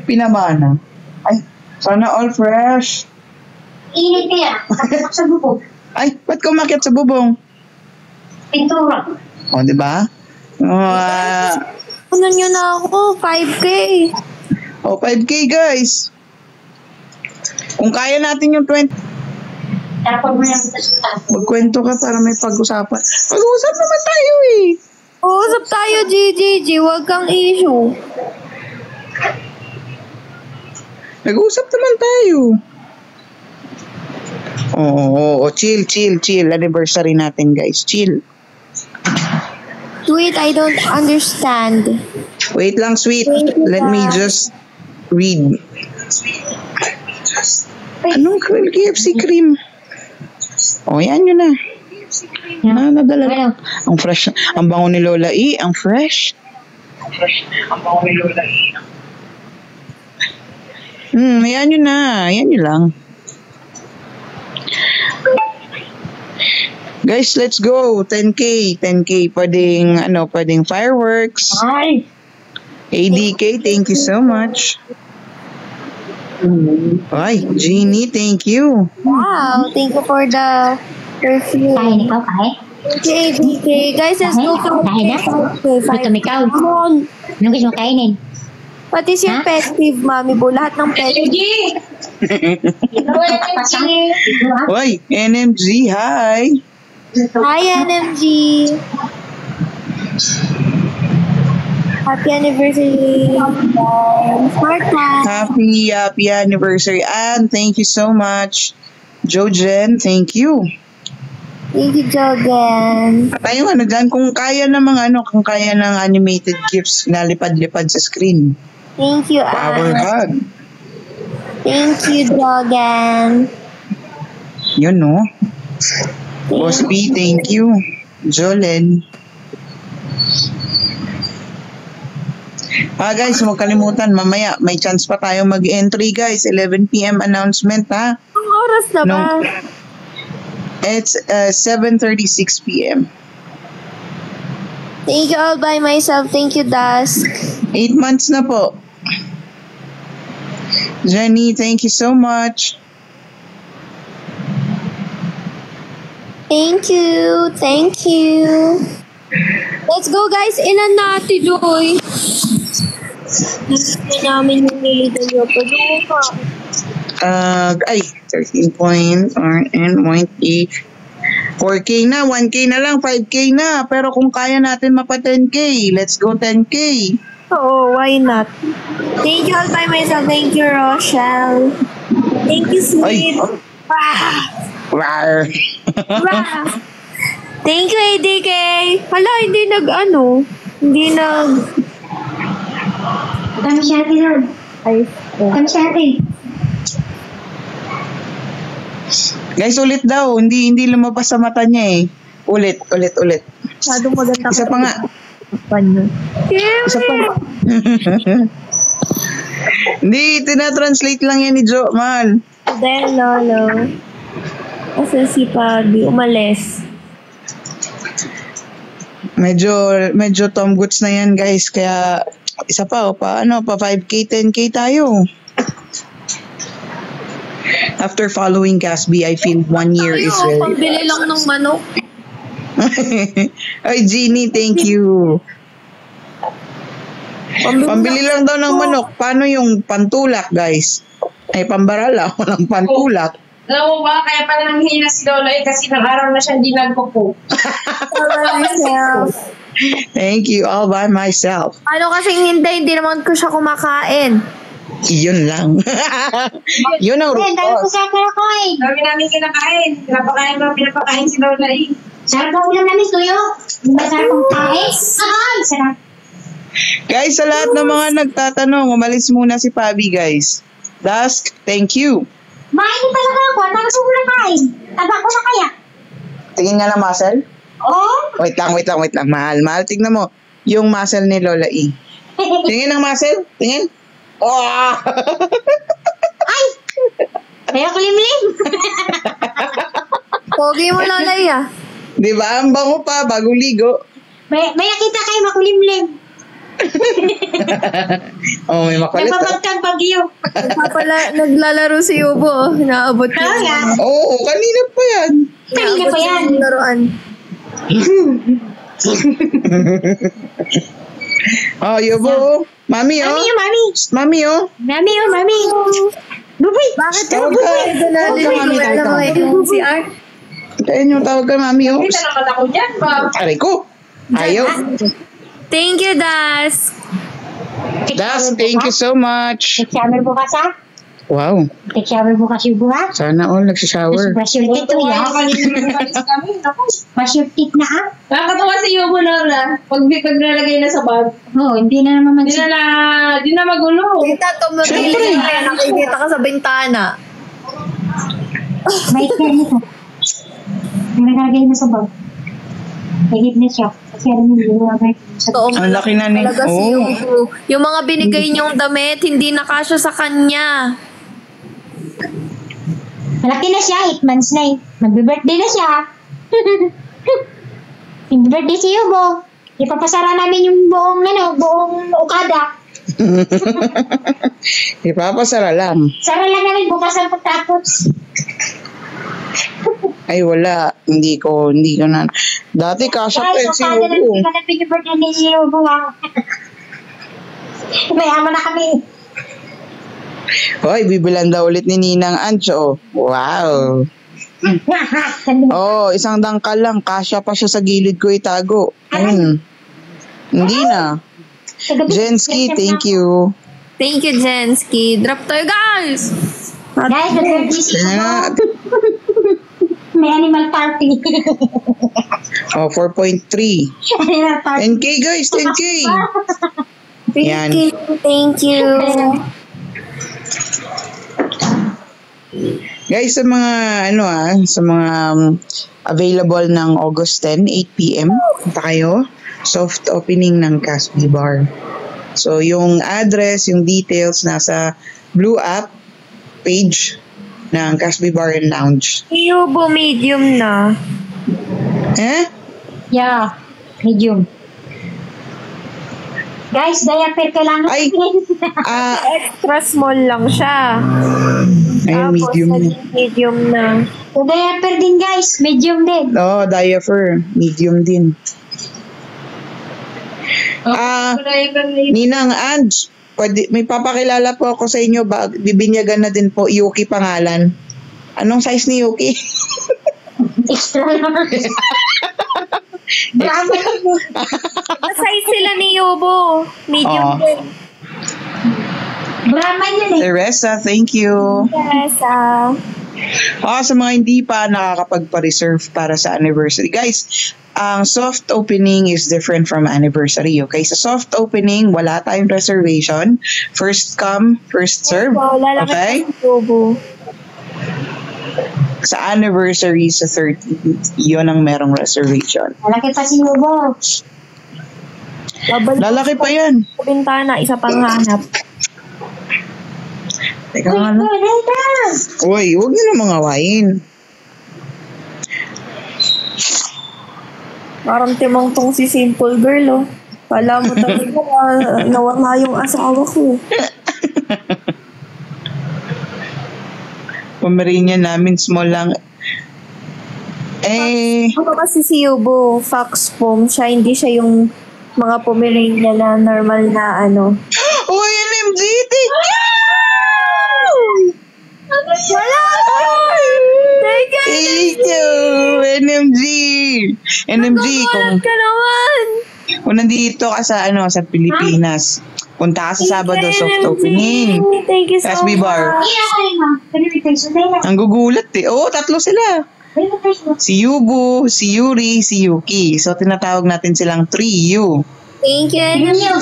Pinamana. Ay, sana all fresh. Init kaya. Sakit sa bubog. Ay, ba't ka umakyat sa bubong? Pintura. O, diba? Ano nyo na ako? 5K. 5K, guys. Kung kaya natin yung 20, Tapos mo yung tasutan. magkwento ka para may pag-usapan. Pag-uusap naman tayo eh. Uusap tayo, GGG. Huwag kang issue. Nag-uusap naman tayo. Oo, chill. Anniversary natin, guys. Chill. Wait, I don't understand. Wait lang, sweet. Let me just read. Anong KFC cream? Yan yun na. Nadala lang. Ang fresh. Ang bango ni Lola E. Ang fresh. Ang bango ni Lola E. Yan yun na. Yan yun lang. Guys, let's go. 10K. Pwedeng fireworks. Ay! ADK, thank you so much. Ay, Jeannie, thank you. Wow, thank you for the perfume. Kain ikaw, kain. Okay, okay. Guys, let's go to Kain na. Gutom ikaw. Come on. Anong gusto mo kainin? What is your pet peeve, Mami Bo? Lahat ng pet peeve. Oy, NMG, hi. Hi, NMG. Happy anniversary. Martha. Happy anniversary. And thank you so much. Jojen, thank you. Thank you, Jogan. Tayo ano dyan, kung kaya ng animated gifs na lipad-lipad sa screen. Thank you, Power Anne. hug. Thank you, Jogan. Yun, no? Boss B, thank you. Jolen. Guys, huwag kalimutan, mamaya may chance pa tayo mag-entry, guys. 11 p.m. announcement, ha? Ang oras na ba? It's 7:36 p.m. Thank you all by myself. Thank you, Dusk. 8 months na po. Jenny, thank you so much. Thank you. Thank you. Let's go, guys. Ilan natin, Joy? Nakita namin yung nilitan nyo. Pag-uwa. 13 point and 0.8. 4K na, 1K na lang, 5K na. Pero kung kaya natin mapa 10K, let's go 10K. Oo, why not? Thank you all by myself. Thank you, Rochelle. Thank you, Sweet. Rar. Thank you, ADK. Hala, hindi Hindi Kami siya ate doon. Kami siya ate. Guys, ulit daw. Hindi lumabas sa mata niya eh. Ulit. Masyadong maganda. Isa pa nga. Isa pa nga. Hindi, tinatranslate lang yan ni Jo, mahal. Then, Lolo. Kasi si Pabi, umalis. Medyo Tom Goods na yan, guys. Kaya, isa pa 5K, 10K tayo. After following Gatsby, I feel 1 year is very... Pambili lang ng manok. Ay, Jeannie, thank you. Pambili lang daw ng manok. Paano yung pantulak, guys? Ay, pambarala. Walang pantulak. Alam mo ba, kaya pala nanghihina si Lola kasi ng araw na siya hindi nagpupo. Thank you, all by myself. Ano kasing hindi naman ko siya kumakain. Yun lang. Yun ang Dami ko rutos. siya kinakain. Dami namin kinakain. Pinapakain si Lola eh. Sarap ang ulam namin, tuyo. Masarap ang kain. Ay, sarap. Guys, sa lahat ng mga nagtatanong, umalis muna si Pabi, guys. Dusk, thank you. Mainin talaga ako. Ang tagas ko na kain. Taba ko na kaya. Tingin nga ng muscle. Oh. Wait lang. Mahal. Tignan mo. Yung muscle ni Lola E. Tingin ng muscle. Tingin. Oh! Ay! Kaya kulimlim. Pogi mo lang ah. Di ba? Ang bango pa, bago ligo. May kita kayo makulimlim. Oh, may makulit. Nagpapagkang bagyo. Naglalaro si Yubo. Naabot niya. Kaya. Oo, kanina pa yan. Kanina pa yan. Laruan. Oh, Yubo. Mami, oh. Mami. Mami. Buboy. Bakit Tawag yung ka. si Art? Kaya yung tawag ka, Mami, oh. Kita naman ako dyan ba? Aray ko. Ayaw. Thank you, Das. Das, thank you so much. Nag-shower bukas ha? Wow. Nag-shower bukas yung buha? Sana all nagsishower. Masyurtit to ya. Masyurtit na ha? Nakakatawa si Yubo, Lola. Pag nalagay na sa bag. Oo, hindi na naman Di na magulo. Kita tumagili kaya nakikita ka sa bintana. May care nito. Nalagay na sa bag. Higit na siya. Kasi alam niyo, nilagay sa bag. Ang laki na ni... Talaga si Oh. Yubo. Yung mga binigay niyong damit, hindi na kasya sa kanya. Malaki na siya, 8 months na eh. Magbe-birthday na siya. Mag-birthday si Yubo. Ipapasara namin yung buong Okada. Ipapasara lang. Sara lang namin bukas ang pagtapos. Ay, wala. Hindi ko na. Dati kasha pa Guys, si so kada Hugo. lang ka na pinipirtin ni si Hugo. Mayaman na kami. Hoy, bibilan daw ulit ni Ninang Ancho. Wow. Oh, isang dangkal lang. Kasya pa siya sa gilid ko itago. Ayun. Hindi na. Jensky, thank you. Thank you, Jensky. Drop tayo, guys! Guys, nag-busy Ayan. may animal party. Oh, 4.3. Animal party. 10K guys, 10K. Yan. Thank you. Guys, sa mga sa mga available ng August 10, 8 p.m. punta kayo. Soft opening ng Casby Bar. So, yung address, yung details nasa Blue App page ng Casby Bar and Lounge. Yubo, medium na. Eh? Yeah, medium. Guys, diaper kailangan. Ay, Extra small lang siya. ayun, medium na. Medium na. So, diaper din guys, medium din. Oo, diaper. Medium din. Ninang Ange, may papakilala po ako sa inyo. Bibinyagan na din po Yuki pangalan. Anong size ni Yuki? Extra large. Brahma din. Size sila ni Yubo. Medium Oo. din. Brahma yun eh. Teresa, thank you. Yes, Sa mga hindi pa nakakapagpa-reserve para sa anniversary. Guys, ang soft opening is different from anniversary. Okay? Sa soft opening, wala tayong reservation. First come, first serve. Okay? Yubo. Sa anniversary, sa 30th, yun ang merong reservation. Malaki pa si Hugo. Lalaki pa yan. Sa bintana, isa pang hanap. Teka nga lang. Uy, huwag nyo na mga wain. Parang timang tong si Simple Girl, oh. Kala mo talaga nawala yung asawa ko. Pamarinya namin, small lang. Ako kasi si Yubo, Fox Foam siya, hindi siya yung mga Pomeranian na normal na Uy, NMG, thank you! Wala! Thank you! Thank you, NMG! NMG, ka naman! kung nandito ka sa Pilipinas, punta ka sa Sabado soft opening. Thank you so Casby Bar. much. Ang gugulat eh. Oo, 3 sila. Si Yubo, si Yuri, si Yuki. So, tinatawag natin silang 3U. Thank you.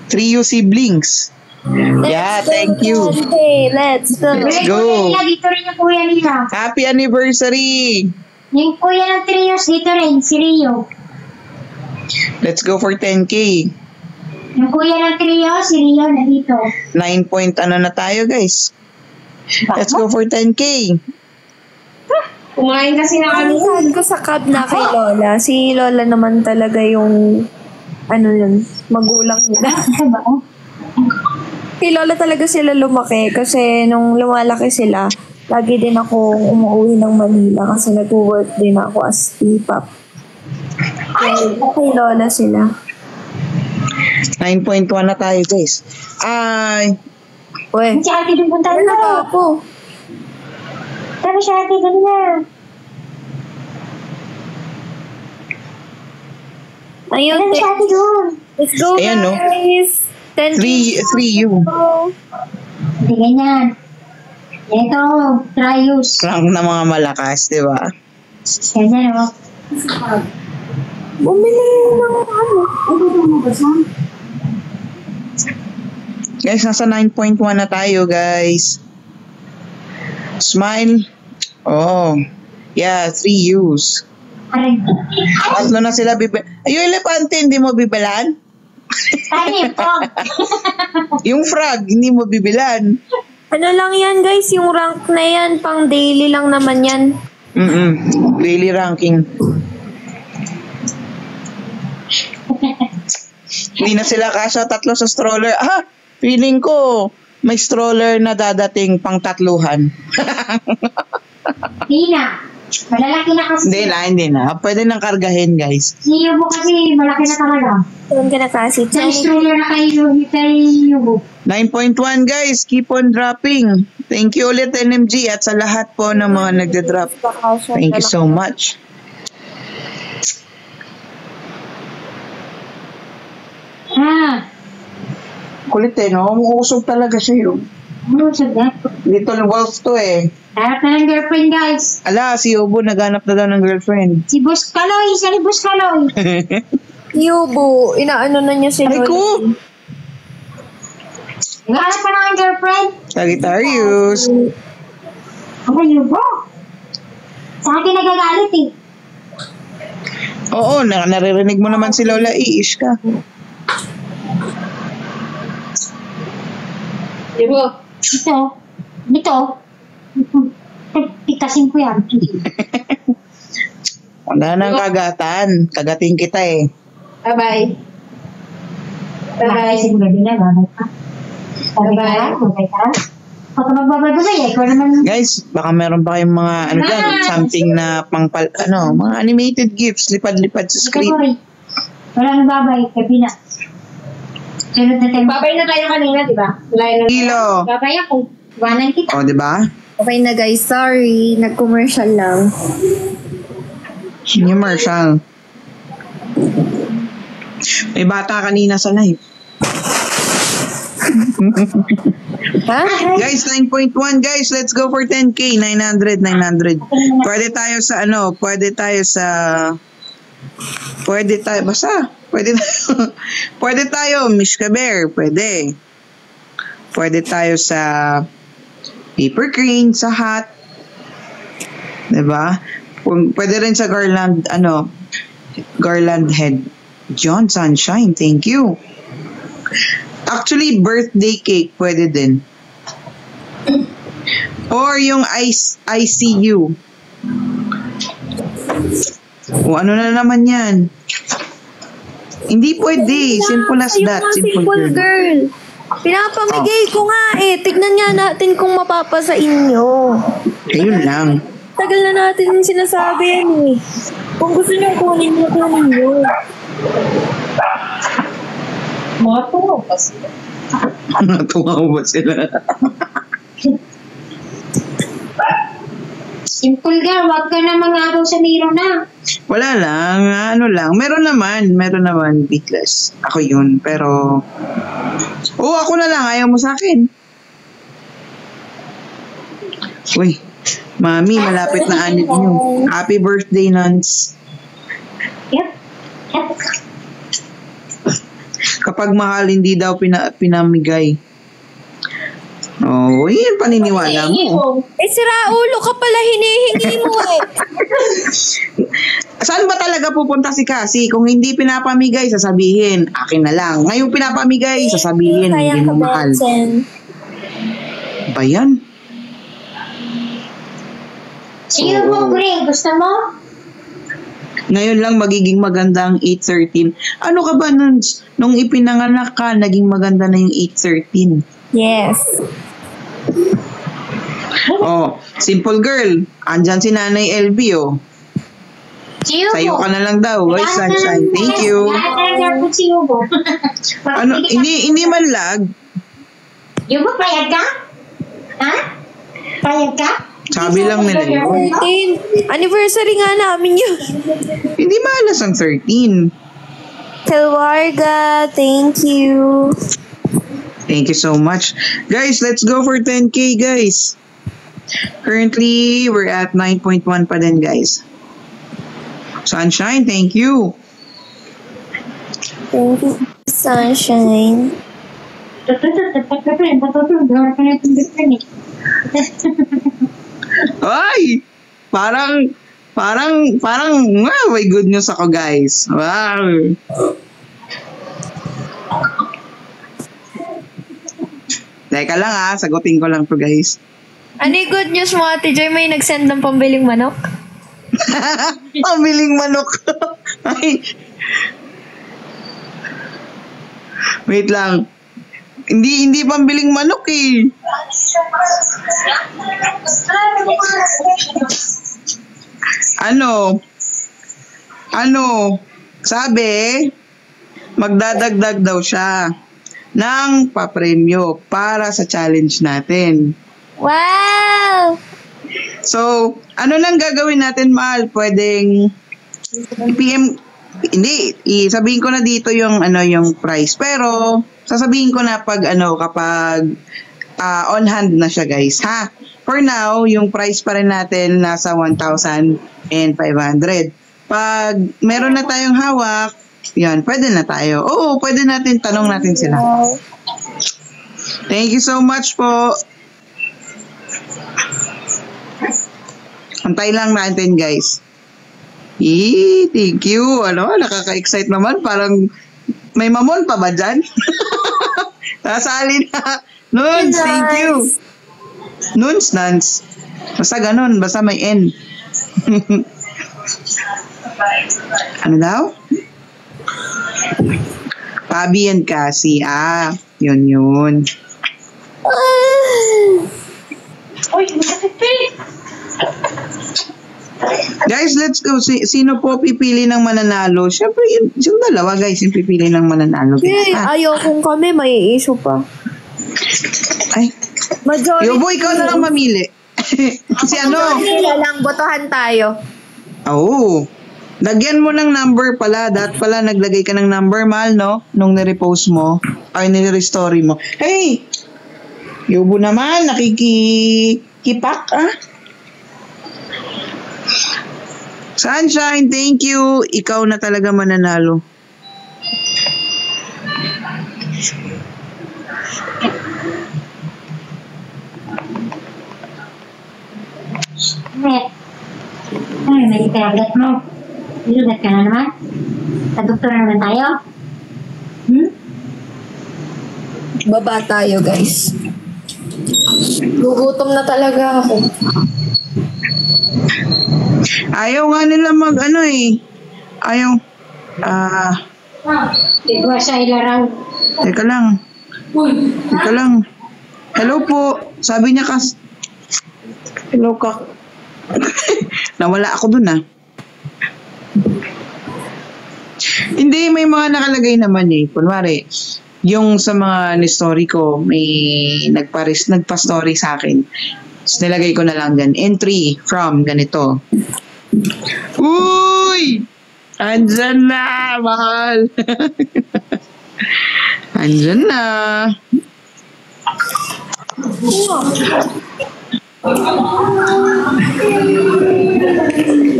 3U siblings. Yeah, thank you. Okay, let's go. Let's go. Dito rin yung kuya nila. Happy anniversary! Yung kuya ng trios dito rin, si Rio. Let's go for 10K. Yung kuya ng trio, si Rio na dito. 9 point na tayo, guys. Let's go for 10K. Kumain kasi na kami. Sabi ko sa cab na kay Lola. Si Lola naman talaga yung magulang nila. Si Lola talaga sila lumaki kasi nung lumalaki sila, lagi din ako umuwi ng Manila kasi nag-work din ako as P-pop. Kay Lola sila. 9.1 na tayo, guys. Uy, Si Ate doon punta ano na. ba ako? Tama siya Ate, dali na. Ayun, Tama siya Ate doon. let's go Ayan, no? guys. 3U. Hindi ganyan. Ito, trios. Rank na mga malakas, di ba? Ganyan o. Bumili ng Guys, nasa 9.1 na tayo, guys. Smile. Oh. Yeah, 3 U's. Aray. 3 na sila yung elepante, hindi mo bibilan? Ano yung pog? Yung frog, hindi mo bibilan? Ano lang yan guys, yung rank na yan, pang daily lang naman yan. Daily ranking. Hindi na sila kasya tatlo sa stroller. Feeling ko may stroller na dadating pang tatluhan. Hindi na. Malalaki na kasi. Hindi na. Pwede nang kargahin, guys. Si Yubo kasi malaki na talaga. Saan ka na kasi? Sa stroller na kay Yubo. 9.1 guys, keep on dropping. Thank you ulit NMG at sa lahat po ng mga nagda-drop. Thank you so much. Kulit no? Umuusog talaga siya yun. Umuusog na? Little wolf to eh. Hanap na ng girlfriend, guys. Ala, si Yubo naghanap na daw ng girlfriend. Si Boss Kaloy, siya ni Boss Kaloy. Yubo, inaano na niya si Ay ko! Naghanap pa na ng girlfriend. Sagittarius. Ano, Yubo? Sa akin nagagalit eh. Oo, naririnig mo naman si Lola, iish ka. Yubo. Dito. Pitasin ko yan. Wala nang kagatan. Kagating kita eh. Bye-bye. Bye-bye. Siguro din na, babay ka. Babay ka. Pag magbabay, ikaw naman. Guys, baka meron pa kayong mga dyan, something na mga animated gifts, lipad-lipad sa screen. Walang babay, kapi na. Sunod na tayo. Babay na tayo kanina, di ba? Kilo. Babay ako. Wanan kita. O, diba? Okay na guys, sorry. Nag-commercial lang. Commercial. May bata kanina sa live. Ha? Guys, 9.1 guys, let's go for 10k, 900. Pwede tayo pwede tayo, Mishka Bear, pwede tayo sa paper crane, sa hat, diba? Pwede rin sa garland head. John Sunshine, thank you. Actually, birthday cake, pwede din. Or yung ICU. O ano na naman yan? Hindi pwede. Simple as that. Simple girl. Pinapamigay ko nga eh. Tignan nga natin kung mapapa sa inyo. Ayun lang. Tagal na natin yung sinasabi yan eh. Kung gusto nyo kunin nyo. Matuwa ba sila? Natuwa ba sila? Simple girl, wag ka na mangagaw sa miro na. Wala lang. Meron naman. Beatless. Ako yun. Pero ako na lang. Ayaw mo sa akin. Uy. Mami, malapit na anit nyo. Happy birthday, Nance. Yep. Kapag mahal, hindi daw pinamigay. Oh, yun paniniwala mo. Sira ulo ka pala, hinihingi mo eh. Saan ba talaga pupunta si Cassie? Kung hindi pinapamigay, sasabihin, akin na lang. Ngayon pinapamigay, sasabihin, hindi mo mahal. Ba yan? Sige po, Gray. Gusto mo? Ngayon lang magiging maganda ang 813. Ano ka ba nung ipinanganak ka, naging maganda na yung 813? Yes. Oh, simple girl. Andyan si Nanay LB, oh. Sayo ka na lang daw. Oy, Sunshine. Thank you. Ano, hindi man lag. Yung ba, payag ka? Ha? Payag ka? Sabi lang nila yun. 13. Anniversary nga namin yun. Hindi malas ang 13. Telwarga, thank you. Thank you so much. Guys, let's go for 10k, guys. Currently, we're at 9.1 pa din, guys. Sunshine, thank you. Thank you, Sunshine. Ay! Parang, may good news ako, guys. Wow! Teka lang sagutin ko lang to, guys. Ano yung good news mo, Ate Joy? May nag-send ng pambiling manok? Pambiling manok. Ay. Wait lang. Hindi pambiling manok eh. Ano? Sabi, magdadagdag daw siya ng papremyo para sa challenge natin. Wow! So, ano nang gagawin natin, Mahal? Pwedeng PM, hindi, sabihin ko na dito yung price. Pero sasabihin ko na kapag on hand na siya, guys, ha? For now, yung price pa rin natin nasa 1,500. Pag meron na tayong hawak, yan, pwede na tayo. Oo, pwede natin, tanong natin sila. Thank you so much po. Antay lang natin, guys. Thank you. Nakaka-excite naman. Parang may mamon pa ba dyan? Nasali na. Nuns, thank you. Nuns. Basta ganun. Basta may N. Ano daw? Pabi and Cassie. Yun. Uy, masakit. Guys, let's go. Sino po pipili ng mananalo? Siyempre, yung dalawa, guys, yung pipili ng mananalo. Ayaw kung kami, may issue pa. Ay. Majority. Yobo, ikaw na lang mamili. Kasi lang, botohan tayo. Oo. Lagyan mo ng number pala. Dapat pala naglagay ka ng number, Mahal, no? Nung nirepost mo. Ay, nire-story mo. Hey! Yobo naman, nakikipak, Sunshine, thank you. Ikaw na talaga mananalo. Ay, may ikagat mo. Ilugat ka na naman. Sa doktor na naman tayo. Baba tayo, guys. Gugutom na talaga ako. Ayaw nga nila Ayaw. Tigwa siya ilaraw. Teka lang. Hello po. Sabi niya hello ka. Nawala ako dun Hindi, may mga nakalagay naman Kunwari, yung sa mga story ko, may nagpa-story sa akin. So, nilagay ko na lang dyan. Entry from ganito. Uy! Andyan na, Mahal. Andyan na.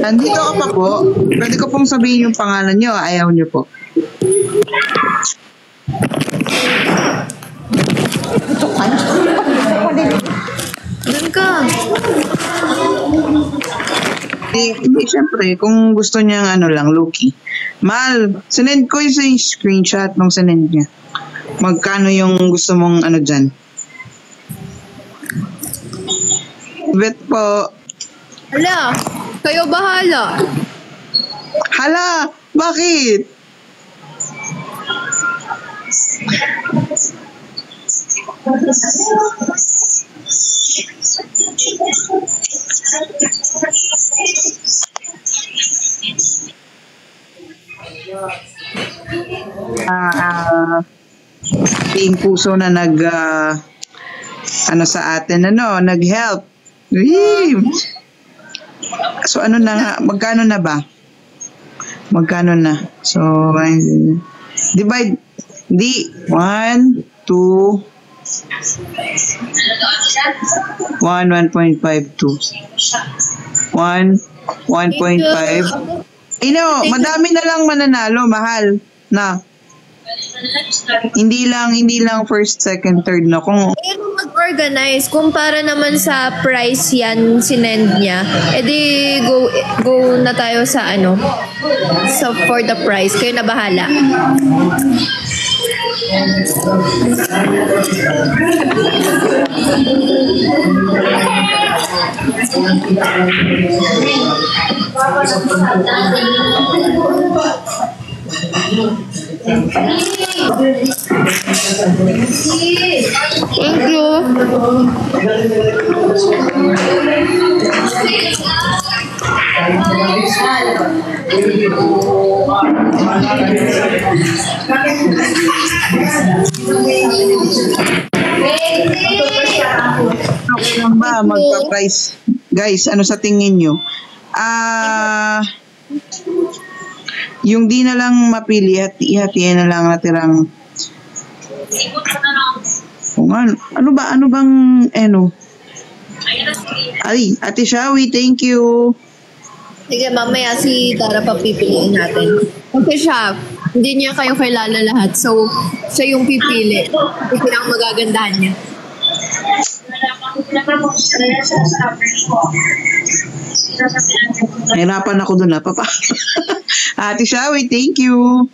Nandito ka pa po. Pwede ko pong sabihin yung pangalan nyo. Ayaw nyo po. Doon ka. Hindi, syempre, kung gusto niya Loki. Mahal, sinend ko yung screenshot nung sinend niya. Magkano yung gusto mong dyan? Bet po. Hala, kayo bahala. Hala, bakit? Team Puso na sa atin, nag-help. So, magkano na ba? Magkano na? So, divide, 1, 2, 1, 1.52. 1, 1.5. Madami na lang mananalo, Mahal. Hindi lang first, second, third kung mag-organize kung para naman sa price yan sinend niya, edi go na tayo sa for the price, kayo na bahala. Thank you. Okay lang ba magpa-price? Guys, ano sa tingin nyo? Yung di na lang mapili at ihatiyan na lang natirang ano bang ay, Ate Shawi, thank you. Sige, mamaya si Tara papipiliin natin. Kasi siya, hindi niya kayo kilala lahat. So, siya yung pipili. Ito ang magagandahan niya. Nahirapan ako dun papa. Ate Shawi, thank you.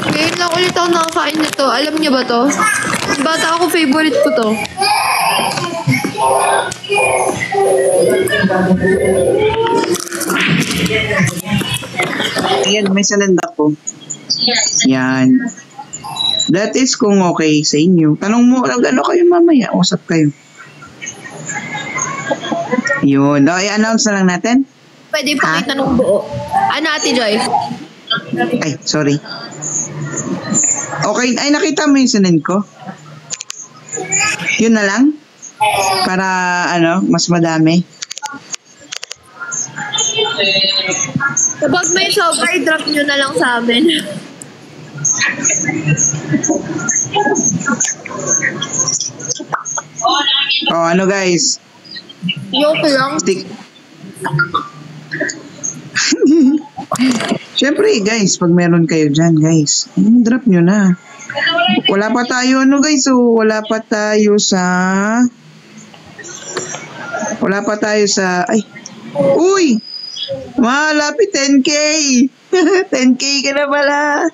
Ngayon lang ulit ako nakakain nito. Alam niyo ba to? Bata ako, favorite ko to. Ayan, may salanda ko. Yan. That is kung okay sa inyo. Tanong mo, ano kayo mamaya? Usap kayo. Yun. I-announce na lang natin. Pwede pakita ng buo. Ano, Ate Joy? Ay, sorry. Okay. Ay, nakita mo yung sinend ko? Yun na lang? Para, mas madami. Kapag may sobra, i-drop nyo na lang sa amin. Oh, guys? Joke lang. Siyempre, guys, pag meron kayo dyan, guys, drop nyo na. Wala pa tayo, guys, wala pa tayo sa, ay, uy, malapit 10K. 10K ka na pala.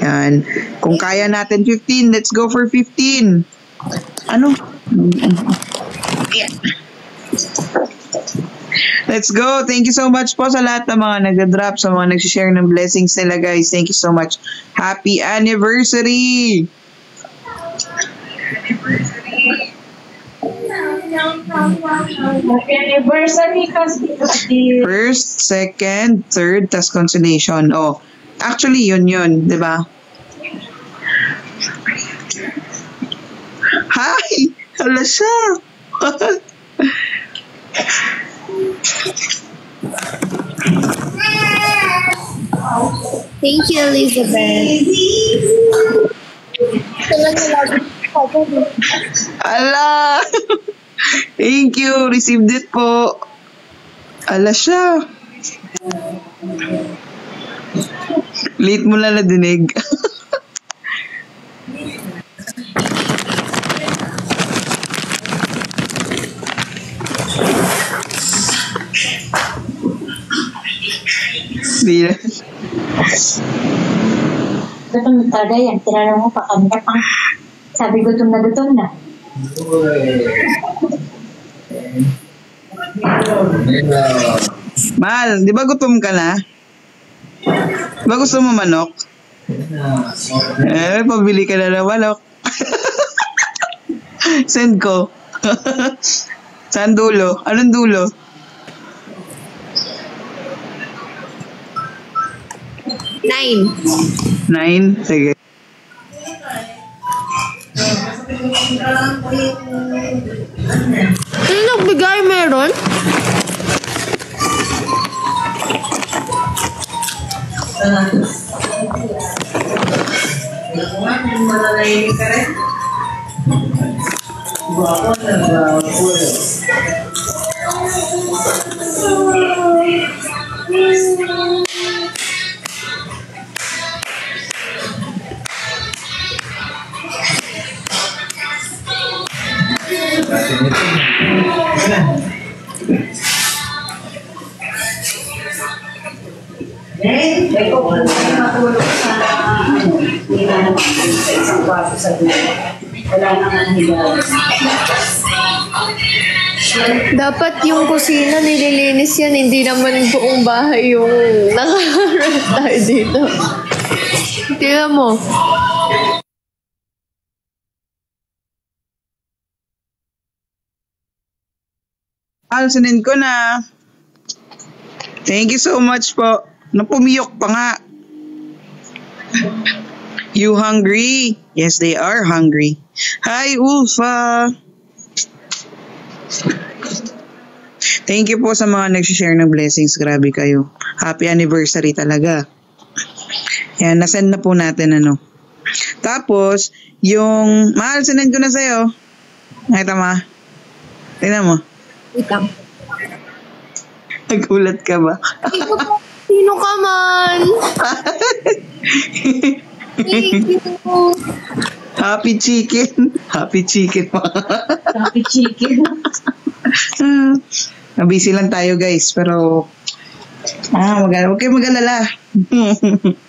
Yan. Kung kaya natin 15, let's go for 15. Yeah. Let's go. Thank you so much po sa lahat ng mga nag-drop, sa mga nag-share ng blessings nila, guys. Thank you so much. Happy anniversary! Happy anniversary kasi. First, second, third, tas consolation. Oh, actually, yun, di ba? Hi! Hala siya! Thank you, Elizabeth. Ala! Thank you. Received it po. Ala siya. Late mo lang nadinig. Di na. Gutom talaga yan. Tinanong mo pa kami pa. Sabi gutom na. Mahal, di ba gutom ka na? Di ba gusto mo manok? Pabili ka na ng manok. Send ko. Saan dulo? Anong dulo? 9? Sige. Ano nagbigay meron? Dapat yung kusina nililinis yan, hindi naman buong bahay yung naka-rent tayo dito. Tingnan mo. Alsanin ko na. Thank you so much po. Napumiyok pa nga. You hungry? Yes, they are hungry. Hi, Ulfa. Thank you po sa mga nag-share ng blessings. Grabe kayo. Happy anniversary talaga. Yan, nasend na po natin ano. Tapos, yung, mahal, sinend ko na sa'yo. Ay, tama. Tingnan mo. Wait lang. Nagulat ka ba? Sino ka man? Thank you. Happy chicken. Happy chicken. Happy chicken. Busy lang tayo guys, pero huwag kayong mag-alala.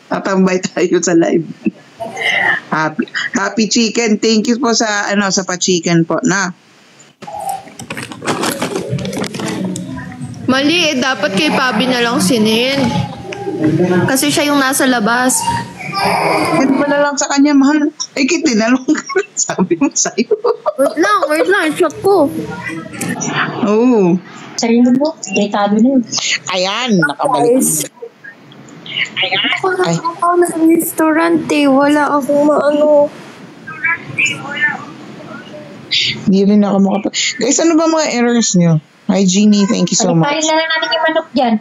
Tatambay tayo sa live. Happy chicken. Thank you po sa sa pa-chicken po na. Mali dapat kay Pabi na lang sinend. Kasi siya yung nasa labas. Send mo na lang sa kanya, mahal. Ay, kitinalong ka. Sabi mo sa'yo. Wait lang, shot ko. Oo. Sarili mo, dekado na yun. Ayan, nakabalik. Ako na sa restaurant eh. Wala akong maano. Hindi rin ako Guys, ano ba mga errors nyo? Hi, Jeannie. Thank you so much. Paliparin na lang natin yung manok dyan.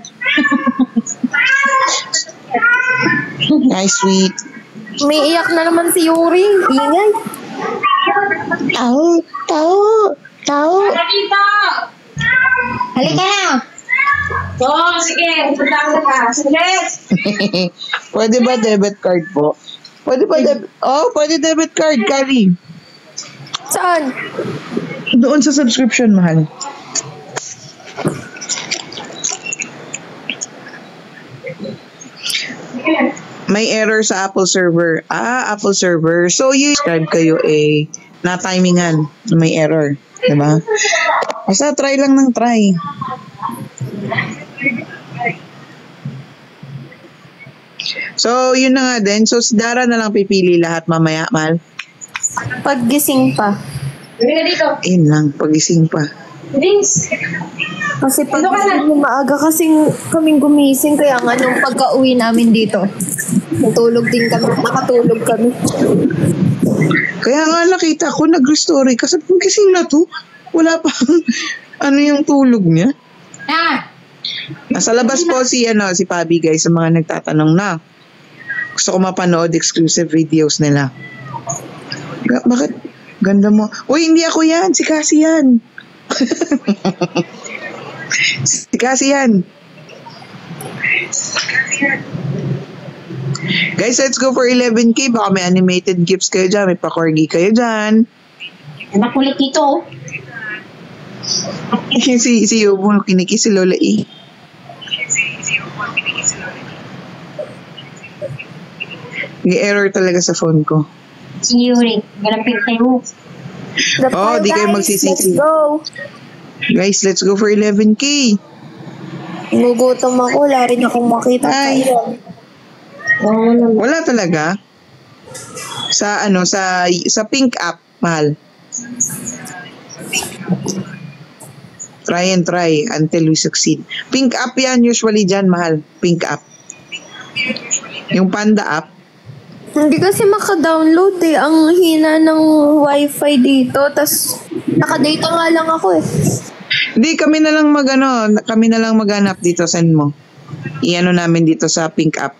Hi, sweet. May iyak na naman si Yuri. Ingay. Tao. Tara dito! Halika na! Oo, sige. Punta ka. Sige. Pwede ba debit card po? Pwede debit card, Kari. Saan? Doon sa subscription, mahal. May error sa Apple server. Apple server. So, you subscribe kayo na timingan na may error. Diba? Basta try lang ng try. So, yun na nga din. So, si Dara na lang pipili lahat mamaya, mahal. Paggising pa. Dali na dito. Yun lang, pagising pa. Please. Kasi paggising mo maaga kasing kaming gumising. Kaya nga nung pagka-uwi namin dito, nakatulog kami. Kaya nga nakita ko, nag-restory kasi pagising na to. Wala pa yung tulog niya. Nasa labas po si Pabi guys, sa mga nagtatanong na. Gusto ko mapanood exclusive videos nila. Bakit? Ganda mo. Uy, hindi ako yan. Si Cassie yan. Si Cassie yan. Guys, let's go for 11K. Baka may animated gifts kayo dyan. May pa-corgi kayo dyan. Nakulit dito. Si Yobo, kinikis si Lola E. May error talaga sa phone ko. Si Yuri. Galapin tayo. Di kayo magsisisi. Let's go. Guys, let's go for 11K. Gugutom ako. Wala rin akong makita. Ay. Wala talaga. Sa Pink app, mahal. Try and try until we succeed. Pink app yan usually dyan, mahal. Pink app. Yung Panda app. Hindi kasi maka-download eh. Ang hina ng wifi dito. Tas naka-data nga lang ako eh. Hindi, kami na lang maghanap dito. Send mo. Iano namin dito sa Pink app.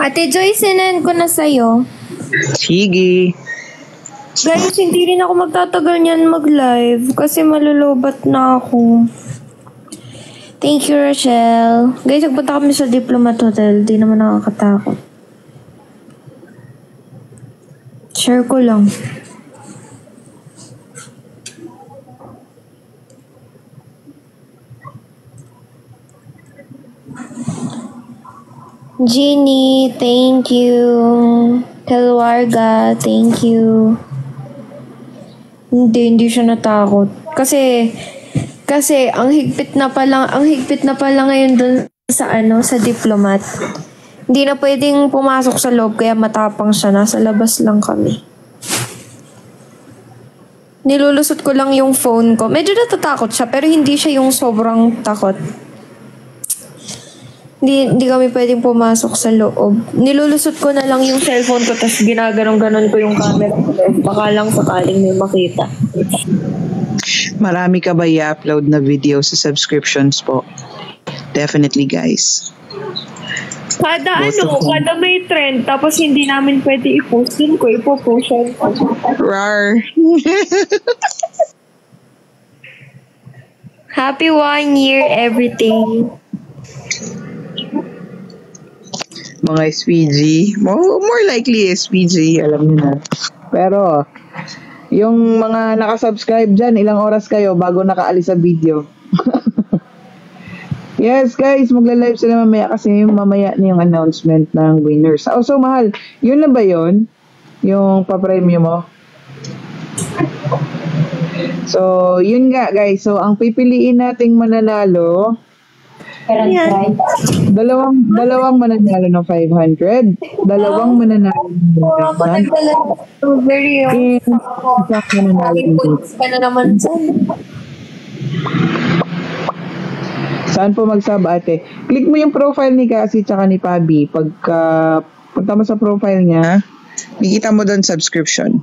Ate Joy, sinend ko na sa'yo. Sige. Guys, hindi rin ako magtatagal niyan mag-live kasi malulubat na ako. Thank you, Rachel. Guys, nagpunta kami sa Diplomat Hotel. Di naman nakakatakot. Share ko lang. Jeannie, thank you. Telwarga, thank you. Hindi siya natakot. Kasi ang higpit na pala ngayon dun sa diplomat. Hindi na pwedeng pumasok sa loob kaya matapang siya. Nasa labas lang kami. Nilulusot ko lang yung phone ko. Medyo natatakot siya pero hindi siya yung sobrang takot. Hindi kami pwedeng pumasok sa loob. Nilulusot ko na lang yung cellphone ko tapos ginaganon-ganon ko yung camera ko. Baka lang sakaling may makita. Marami ka ba i-upload na video sa subscriptions po? Definitely, guys. Kada may trend tapos hindi namin pwede i-post yun ko. Ipopost yun ko. Rar. Happy 1 year everything. Mga SPG. More likely SPG, alam niyo na. Pero, yung mga nakasubscribe dyan, ilang oras kayo bago nakaalis sa video. Yes, guys, magla-live sila mamaya kasi mamaya na yung announcement ng winners. Oh, so mahal, yun na ba yun? Yung pa-premium mo? So, yun nga, guys. So, ang pipiliin nating mananalo, dalawang mananalo ng 500, dalawang mananalo ng 1,000, Very isang mananalo ng ka na naman dyan. Saan po mag-sub, ate? Click mo yung profile ni Cassie tsaka ni Pabi. Pagka punta mo sa profile niya, makikita mo doon subscription.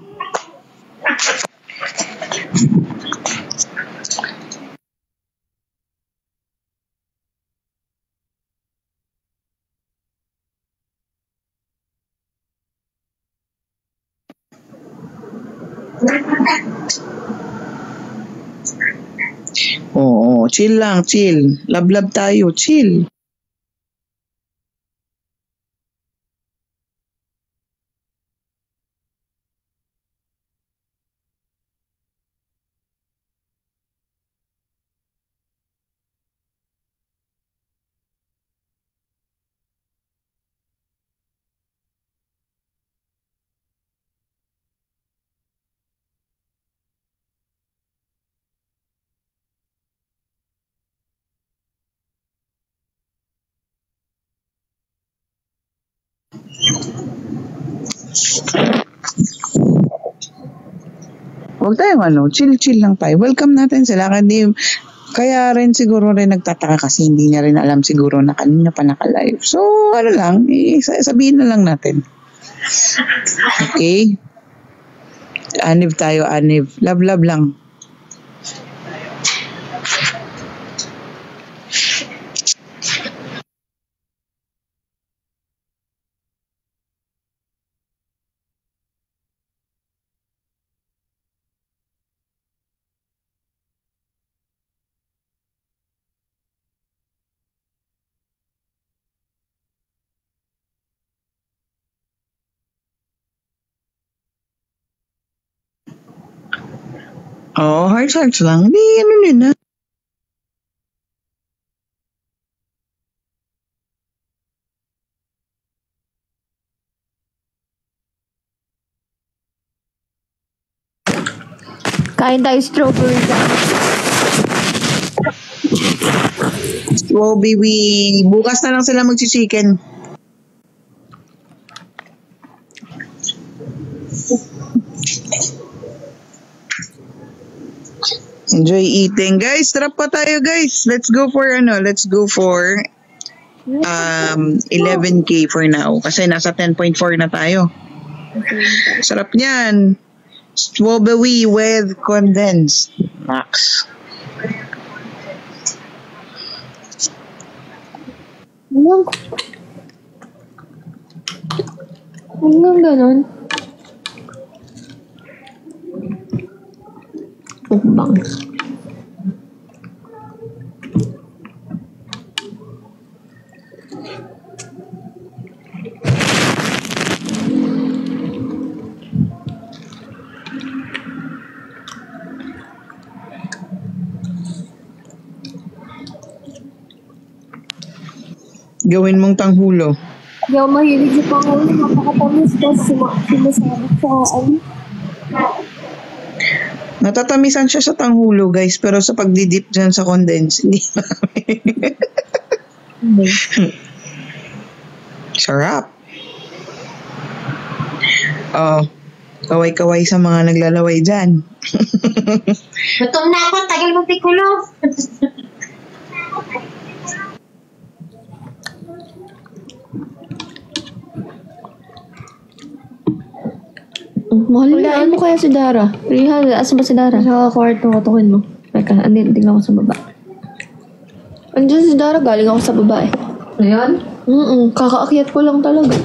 Oo, chill lang, chill. Love tayo, chill. Huwag tayong chill lang tayo. Welcome natin sila. Kaya rin siguro rin nagtataka kasi hindi niya rin alam siguro na kanina pa naka-live. So, sabihin na lang natin. Okay? Anib tayo, anib. Love lang. Oh, hearts lang. Di, na. Kain tayo strawberry jam. Wow, baby. Bukas na lang sila mag-chicken. Enjoy eating. Guys, trap pa tayo, guys. Let's go for 11K for now. Kasi nasa 10.4 na tayo. Sarap niyan. Strawberry with condensed. Max. Hanggang ganon. Ukbang. Gawin mong tanghulo. Hindi ako mahilig sa pangulo. Napakatamis kasi sinasabit sa ano. Natatamisan siya sa tanghulo, guys, pero sa pagdidip dyan sa condense, hindi pa. Sarap. Oh, kaway-kaway sa mga naglalaway dyan. Gutom na ako, tagal mo pikulo. Mahal na. Ano kaya si Dara? Rihan, asa ba si Dara? Sa kwarto, katukin mo. Teka, andin, tingnan ko sa baba. Andiyan si Dara, galing ako sa baba eh. Ayan? Kakaakyat ko lang talaga.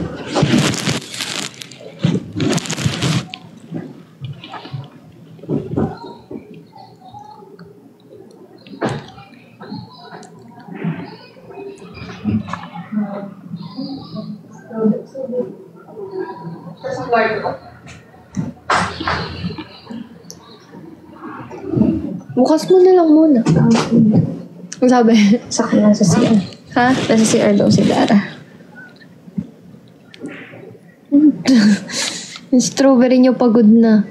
Bukas mo na lang muna. Ang sabi? Saka nasa CR. Ha? Nasa CR daw si Dara. Yung strawberry niyo pagod na.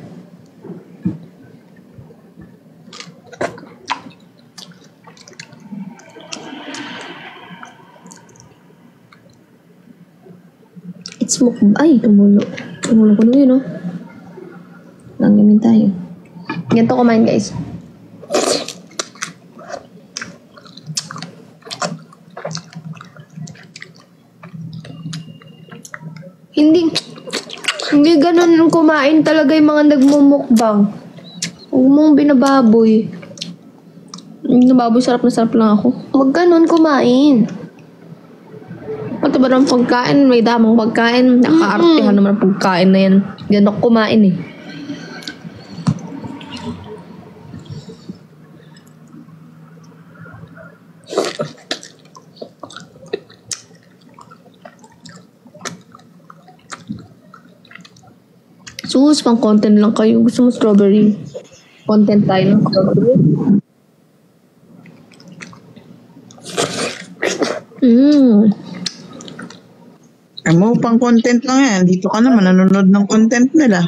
It's ay, tumulo. Tumulo ko na yun, no? Langgamin tayo. Ganito kumain, guys. Hindi ganun kumain talaga yung mga nagmumukbang. Huwag mong binababoy. Yung baboy, sarap na sarap lang ako. Huwag ganun kumain. Pati ba ng pagkain? May damang pagkain. Nakaartihan naman ang pagkain na yan. Yan ako kumain eh. Sus, pang content lang kayo. Gusto mo strawberry? Content tayo ng strawberry. Mo, pang content lang yan. Dito ka naman, nanonood ng content nila.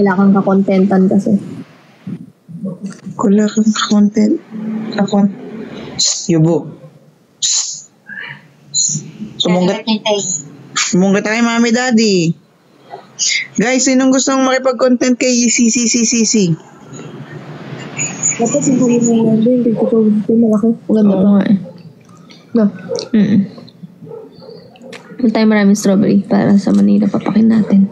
Wala kang kakontentan kasi. Wala kang content. Yubo. Sumungat tayo, mami, daddy. Guys, sinong gustong makipag-content kay CCCCC? Dapat yung huli mo yan din. Dito ko malaki. Ganda pa nga eh. No. Huwag tayo maraming strawberry para sa Manila. Papakin natin.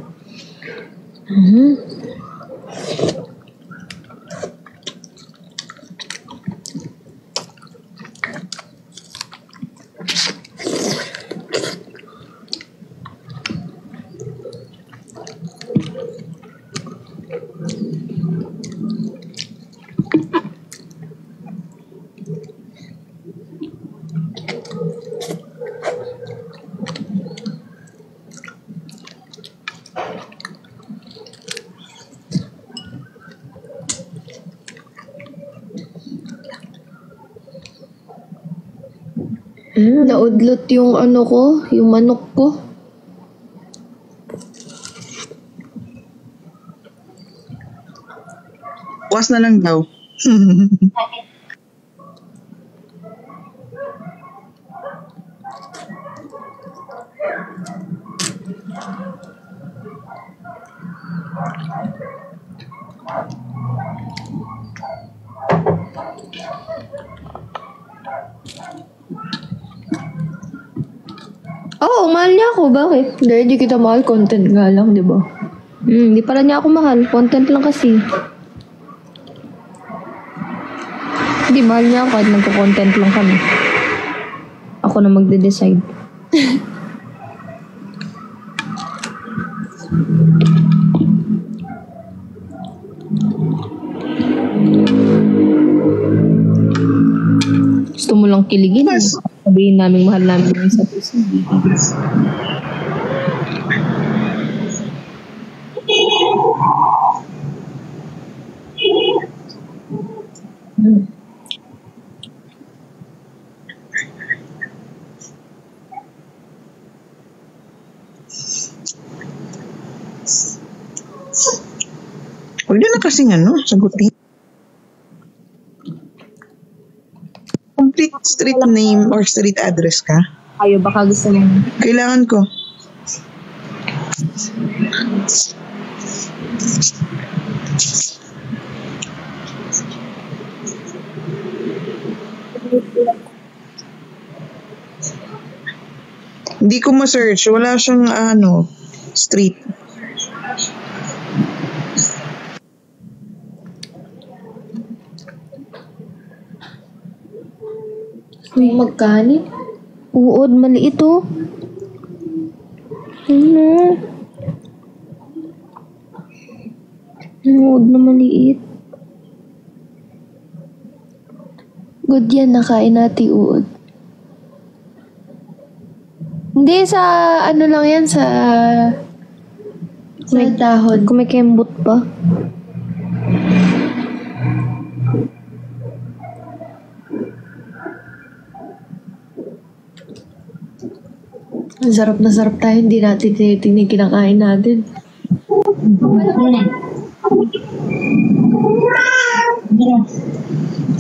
Naudlot yung ano ko, yung manok ko. Bukas na lang daw. Oo, mahal niya ako. Bakit? Dahil di kita mahal, content nga lang, di ba? Hindi pala niya ako mahal. Content lang kasi. Hindi, mahal niya ako kahit nagko-content lang kami. Ako na magde-decide. Gusto mo lang kiligin. Sabihin namin mahal namin yung isa isa. kasing sagutin. Complete street name or street address ka? Ayo, baka gusto mo. Kailangan ko. Hindi ko ma-search. Wala siyang street. Uy, magkani? Uod, maliit oh. Ano? Uod na maliit. Good yan, nakain natin uod. Hindi, sa lang yan, sa dahon. Kung may kembot pa. Ang sarap na sarap tayo, hindi natin tinitingnan kinakain natin.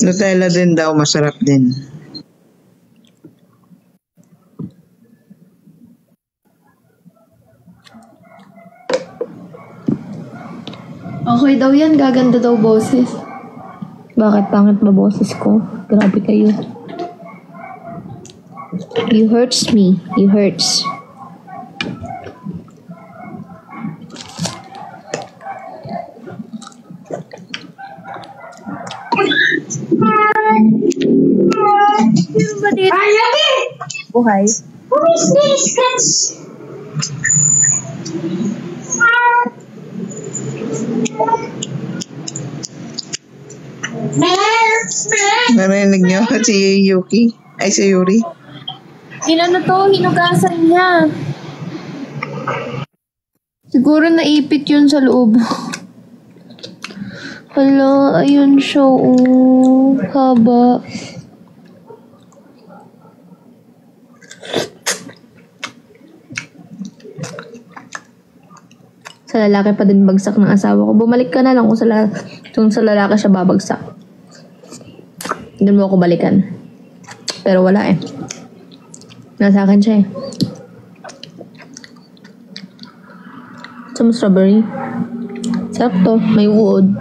Nutella din daw, masarap din. Okay daw yan, gaganda daw boses. Bakit pangit ba boses ko? Grabe kayo. You hurts me. You hurts. Buhay. Who is this? Narinig niyo si Yuki? Ay, si Yuri? Hinugasan niya. Siguro naipit yun sa loob. Hala, ayun siya, oh. Haba. Sa lalaki pa din bagsak ng asawa ko. Bumalik ka na lang kung sa lalaki siya babagsak. Doon mo ako balikan. Pero wala eh. Nasa akin siya eh. Some strawberry. Sarap to. May uod.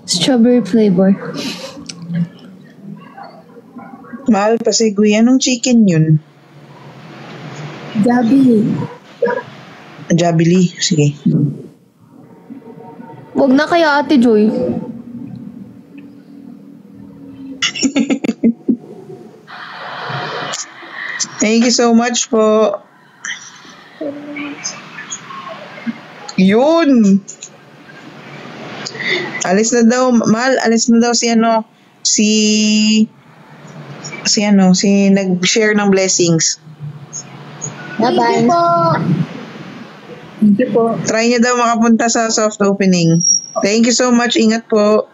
Strawberry flavor. Mahal pa si Guy. Anong chicken yun? Gabi. Jabili. Sige. Wag na kaya Ate Joy. Thank you so much po. Yun. Alis na daw, Mahal, alis na daw si nag-share ng blessings. Bye-bye. Thank you po. Try niya daw makapunta sa soft opening. Thank you so much. Ingat po.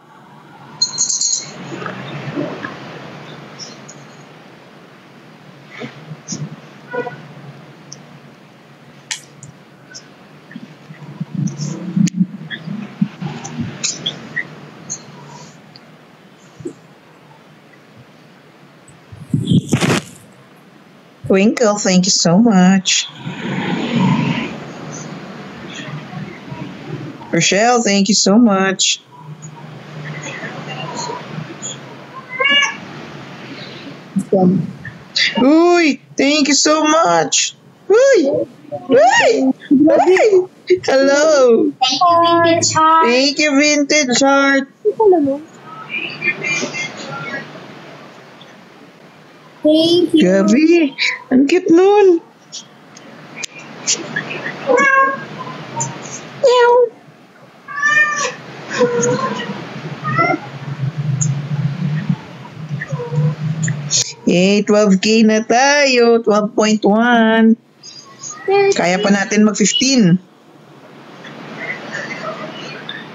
Twinkle, thank you so much. Rochelle, thank you so much. Uy, thank you so much. Uy, uy, uy. Hello. Thank you, Vintage Heart. Thank you, Vintage Heart. Thank you. Gabi, ang cute nun. Meow. 12K na tayo. 12.1. Kaya pa natin mag-15.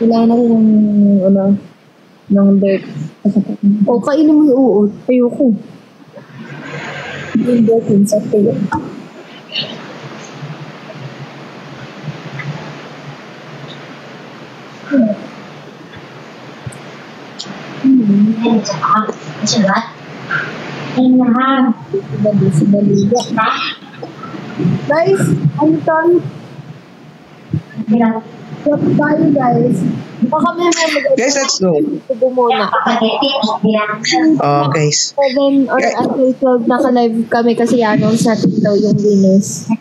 Kailangan natin ng dirt. O, kainin mo yung uod. Ayoko. Yung dirt yun sa tayo. Guys, ano tayo? What tayo, guys? Baka may Guys, let's go. Tubo muna. Guys. 7 or until 12 naka-live kami kasi announce natin daw yung winners.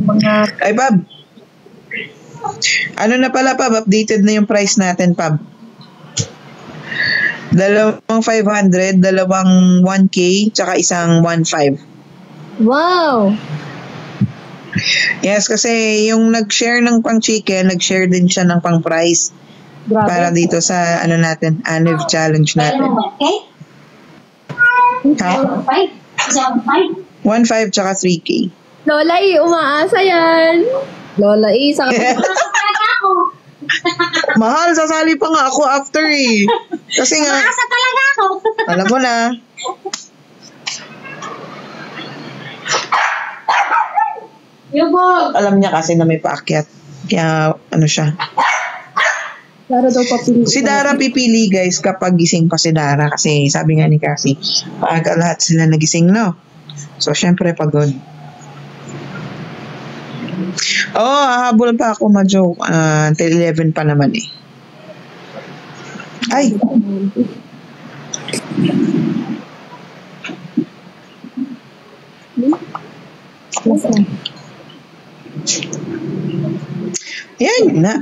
Mga Ay, Pab. Ano na pala, Pab? Updated na yung price natin, Pab. Dalawang 500, dalawang 1K, tsaka isang 1.5. wow! Yes, kasi yung nag-share ng pang chicken, nag-share din siya ng pang price. Grabe. Para dito sa ano natin, Aniv challenge natin. Ha? 1.5 tsaka 3K. Lola umaasa yan. Lola sa Mahal, sasali pa nga ako after eh. Kasi nga, Asa talaga ako. alam mo na. Alam niya kasi na may paakyat. Kaya, ano siya. Para daw papili. Si Dara pipili guys kapag gising pa si Dara. Kasi sabi nga ni Cassie, paaga lahat sila nagising, no? So, syempre pagod. Hahabol pa ako, ma-joke. Until 11 pa naman eh. Ay! Yan na.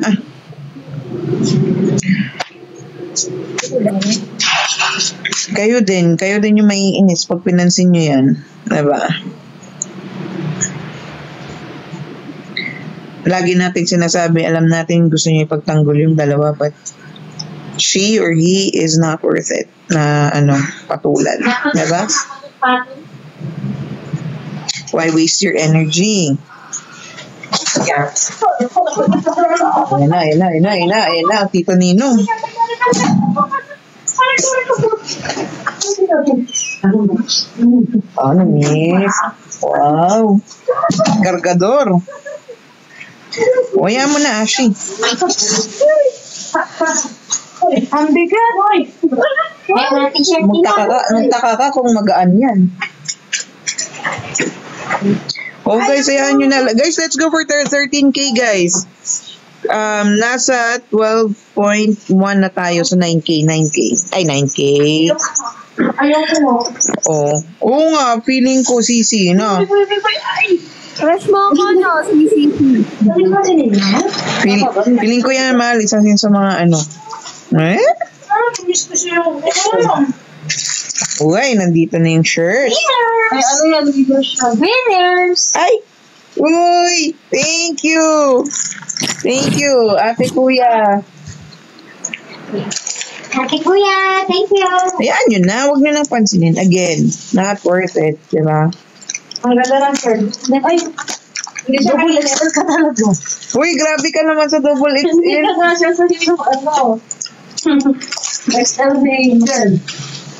Kayo din yung maiinis pag pinansin nyo yan. Diba? Lagi natin sinasabi, alam natin gusto niya ipagtanggol yung dalawa, but she or he is not worth it na patulan. Diba? Why waste your energy? Yeah. Ayan na, Tito Nino. Ano, miss? Wow. Gargador. Waya mo na, Ashi. Ang bigat. Magtaka ka kung magaan yan. Guys, ayan nyo na. Guys, let's go for 13K, guys. Nasa 12.1 na tayo sa 9K. Ay, 9K. Ayoko mo. Oo nga, feeling ko sisi, no? Fresh mo ako, no? Sisi. Feeling ko yan, mahal. Isa din sa mga Uy, nandito na yung shirt. Ay, ano yan? Winners! Ay! Uy! Thank you! Thank you, Ate Kuya. Ate Kuya, thank you. Ayan yun na. Huwag nyo nang pansinin. Again, not worth it. Diba? Ang ganda ng shirt. Ay, hindi siya double ka talaga. Uy, grabe ka naman sa double XL. Hindi ka nga siya sa XL girl.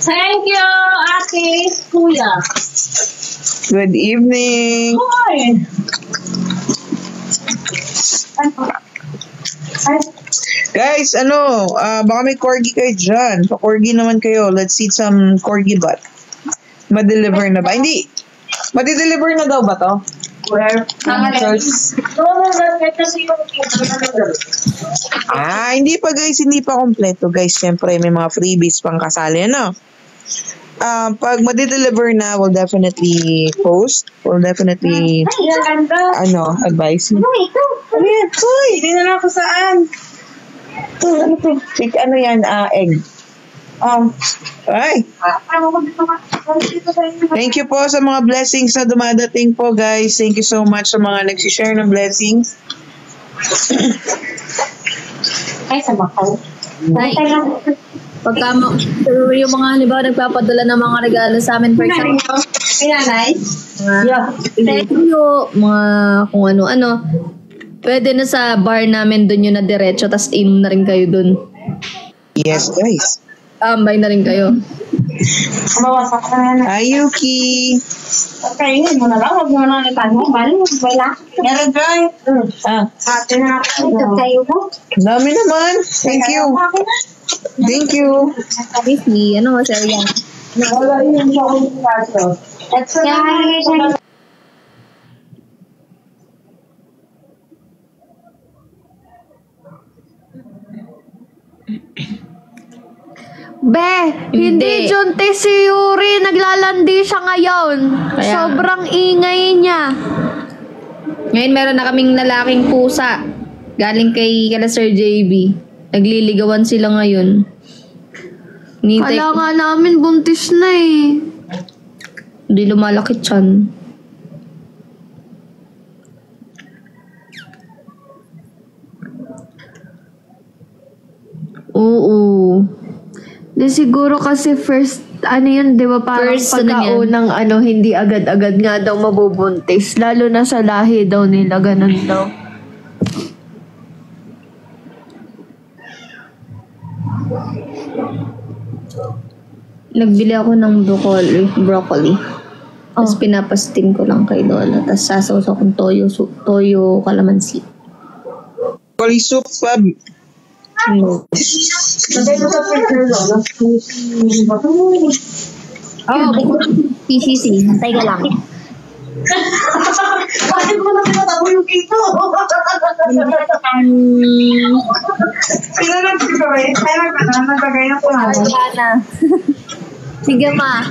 Thank you, Ate Kuya. Good evening. Hoy! Guys, baka may corgi kayo dyan. Pa-corgi naman kayo. Let's see some corgi butt. Ma-deliver na ba? Hindi. Ma-deliver na daw ba to? Where? Hindi pa guys. Hindi pa kompleto guys. Siyempre, may mga freebies pang kasali. Pag ma-deliver na, we'll definitely post. We'll definitely, advise. Ano ito? Ano yan? Uy, hindi na ako saan. Ano to? Ano yan? Egg. Ay. Thank you po sa mga blessings na dumadating po, guys. Thank you so much sa mga nagsishare ng blessings. Ay, sa bakal. Ay. Pagka yung mga halimbawa nagpapadala ng mga regalo sa amin, for example, mga kung ano-ano, pwede na sa bar namin dun yun na diretso, tas inom na rin kayo dun. Yes, guys. Tambay na rin kayo. Mawasak na. Hi, Yuki. Kainin mo na lang. Huwag mo na itanong. Bali mo. Wala. Meron dry. Ate na ako. Ito kayo po. Dami naman. Thank you. Thank you. Obviously, ano masaya yan? Wala yung chocolate. Kaya, Be, hindi Hindi. Junte si Yuri. Naglalandi siya ngayon. Kaya- Sobrang ingay niya. Ngayon meron na kaming lalaking pusa. Galing kay kala Sir JB. Nagliligawan sila ngayon. Kala nga namin buntis na eh. Hindi lumalaki tiyan. Oo. Di siguro kasi first, ano yun, di ba parang First, ano yan? pagkaunang hindi agad-agad nga daw mabubuntis. Lalo na sa lahi daw nila, ganun daw. Nagbili ako ng broccoli. Tapos pinapasting ko lang kay Lola. Tapos sasawsaw kong toyo calamansi. Broccoli soup, Pab. PCC. Hantay ka lang. Bakit mo na pinatabo yung kito? Pinanag si Kawai. Ay, nagtagay ng pangalan. Wala. Sige ma.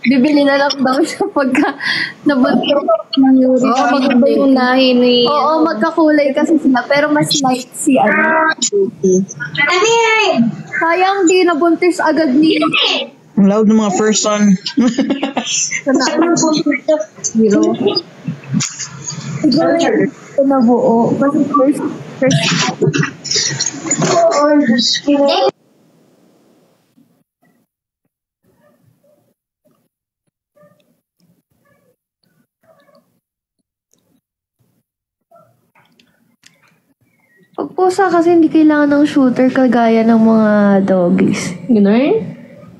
Bibili na lang daw siya pagka nabuntis ng Yuri. Oo, maganda yung lahi ni... Oo, magkakulay kasi sila. Pero mas light si Ano yan? Sayang di nabuntis agad ni Ang loud ng mga person. Zero. Siguro ito na buo. Kasi first pag pusa kasi hindi kailangan ng shooter kagaya ng mga doggies. Gano'n?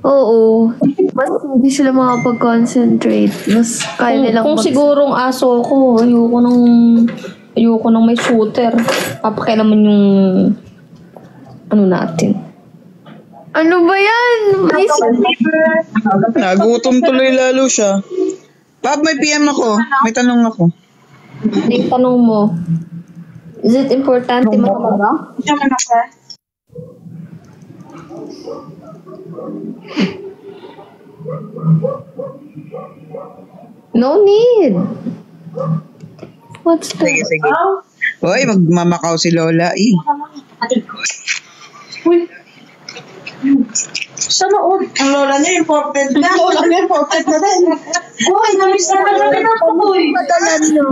Oo. Mas hindi sila makapag-concentrate. Mas kaya nilang Kung sigurong aso ko, ayoko nang may shooter. Papakilaman yung ano natin. Ano ba yan? May Nagutom tuloy lalo siya. Pab, may PM ako. May tanong ako. Yung tanong mo, is it importante makalaga? Diyan na ka. No need. What's that? Sige, sige. Hoy, magmamakaw si Lola. Sa noon. Ang lola niya important na. Lola niya important na din. Uy, namiss na natin ako, boy. Padalan nyo.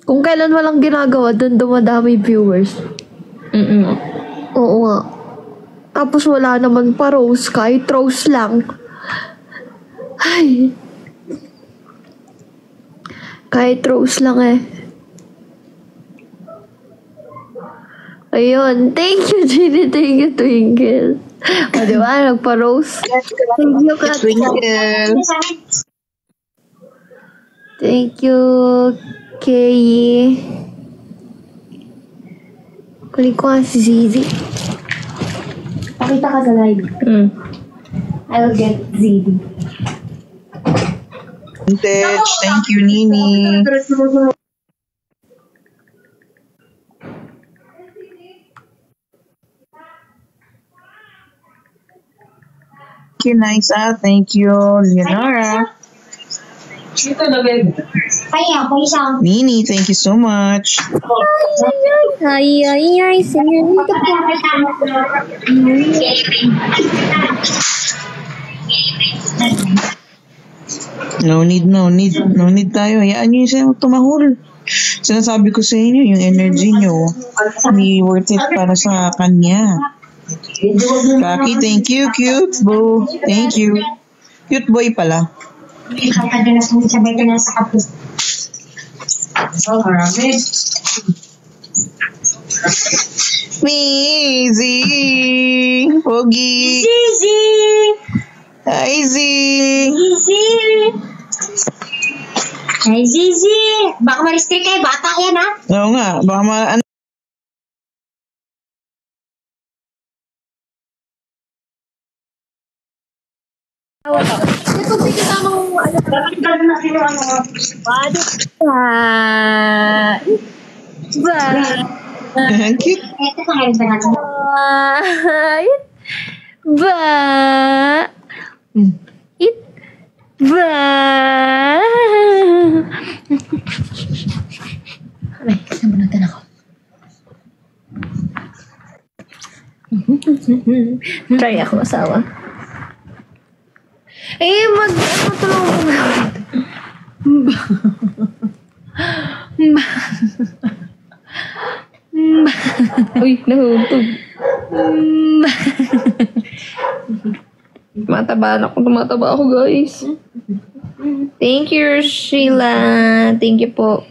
Kung kailan walang ginagawa, doon dumadami viewers. Oo nga. Tapos wala naman pa rose, kahit rose lang. Ay. Kahit rose lang eh. Ayun. Thank you, Ginny. Thank you, Twinkle. O, diba? Nagpa-rose. Thank you, Kat. Twinkle. Thank you, Kay. Kunin ko nga si Zizi. Pakita ka sa live. I'll get Zizi. Vintage. Thank you, Nini. Thank you, Naisa. Thank you, Leonora. Dito na, babe. Kaya ako isang. Nini, thank you so much. Ay, senyorita po. No need tayo. Hayaan nyo yung siya tumahol. Sinasabi ko sa inyo, yung energy nyo, hindi worth it para sa kanya. Kaki, thank you. Cute boo. Thank you. Cute boy pala. Kadalas mo sabay ka na sa kapis. Oh, marami. Maisie! Pogi! Zizi! Hi, Z! Zizi! Ay, Zizi! Baka ma-restrict kayo, bata yan ha? Oo nga, baka Dapat na sila ano. Ang cute. Ito sa harin ba natin? Ay, sabunutan ako. Try ako asawa. Tulungan mo nga ulit. Uy, nahutog. Tumataba ako, guys. Thank you, Sheila. Thank you po.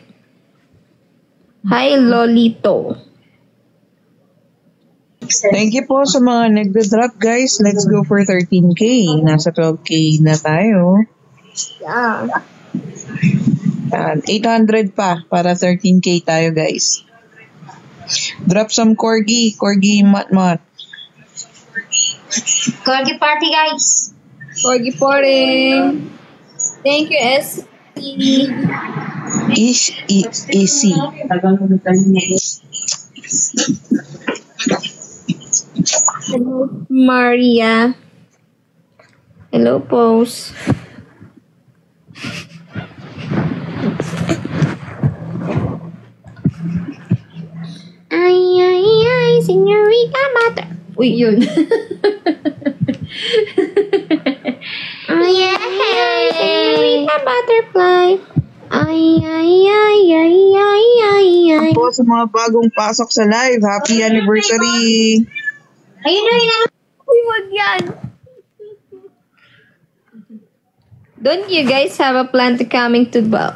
Hi, Lolito. Thank you po sa mga nagda-drop, guys. Let's go for 13K. Nasa 12K na tayo. Yeah. 800 pa para 13K tayo, guys. Drop some corgi. Corgi mat-mat. Corgi party, guys. Corgi Porting. Thank you, S. Easy. Hello, Maria. Hello, Pose. Ay, señorita Mata. Uy, yun. Señorita Butterfly. Ay. Po sa mga bagong pasok sa live. Happy anniversary. Ayun na, yun na. Uy, wag yan. Don't you guys have a plan to coming to the...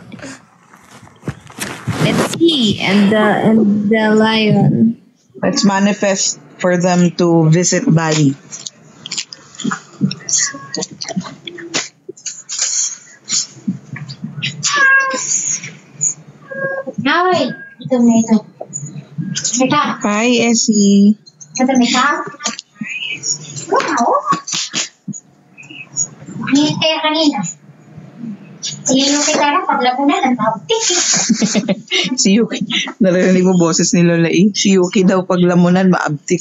Let's see. And the lion. Let's manifest for them to visit Bali. Ay, ito na ito. Meka. Hi, Essie. Ito, Meka. Wow. Hinit kayo kanina. Silino kita na paglapunan ng tawtik. Si Yuki. Narinig mo boses ni Lola E. Si Yuki daw pag lamunan, maabtik.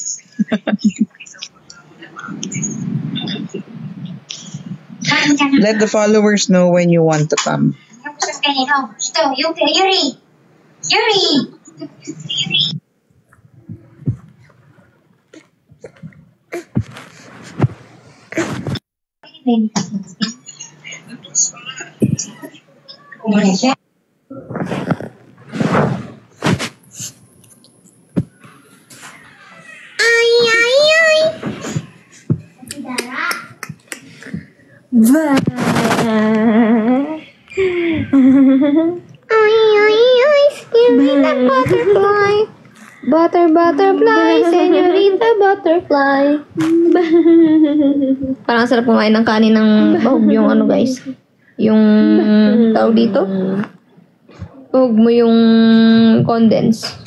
Kain ka na. Let the followers know when you want to come. Tapos kanino. Ito, Yuri. Siya. Señorita Butterfly. Butterfly, Señorita Butterfly. Parang sarap kumain ng kanin ng bahog yung ano, guys. Yung tawag dito. Bahog mo yung condense.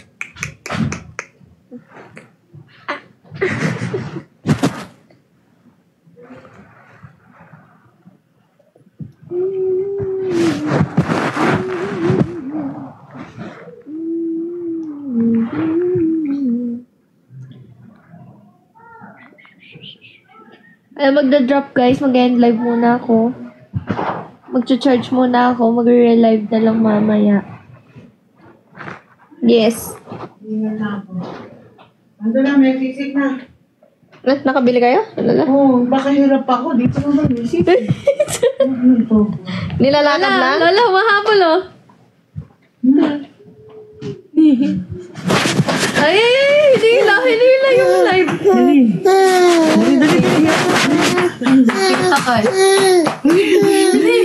Ay, magda-drop, guys. Mag-end live muna ako. Mag-charge muna ako. Mag-re-live na lang mamaya. Yes. Ando na, may sisig na. Nakabili kayo? Alala? Oo, baka hirap ako. Dito naman, may sisig. Nilalakad lang? Lola, mahabol oh. Ay, hinila yung live ko.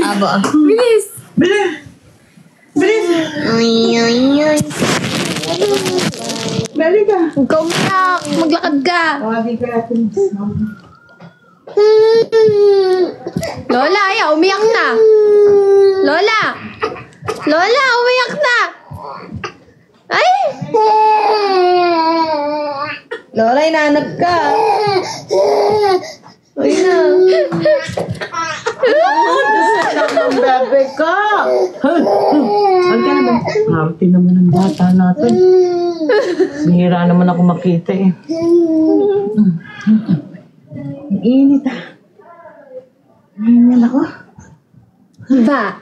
Abo. Bilis. Bilis! Ay. Halika. Huwag ka umiyak. Maglakad ka. Tawagin ka natin. Lola, ayaw. Umiyak na. Lola. Lola, umiyak na. Ay. Lola, inaanap ka. Uy na. Ang bebe ka. Huwag ka na ba? Harte naman ang bata natin. Bihira naman ako makita eh. Ang init ah. Ngayon ako. Pa.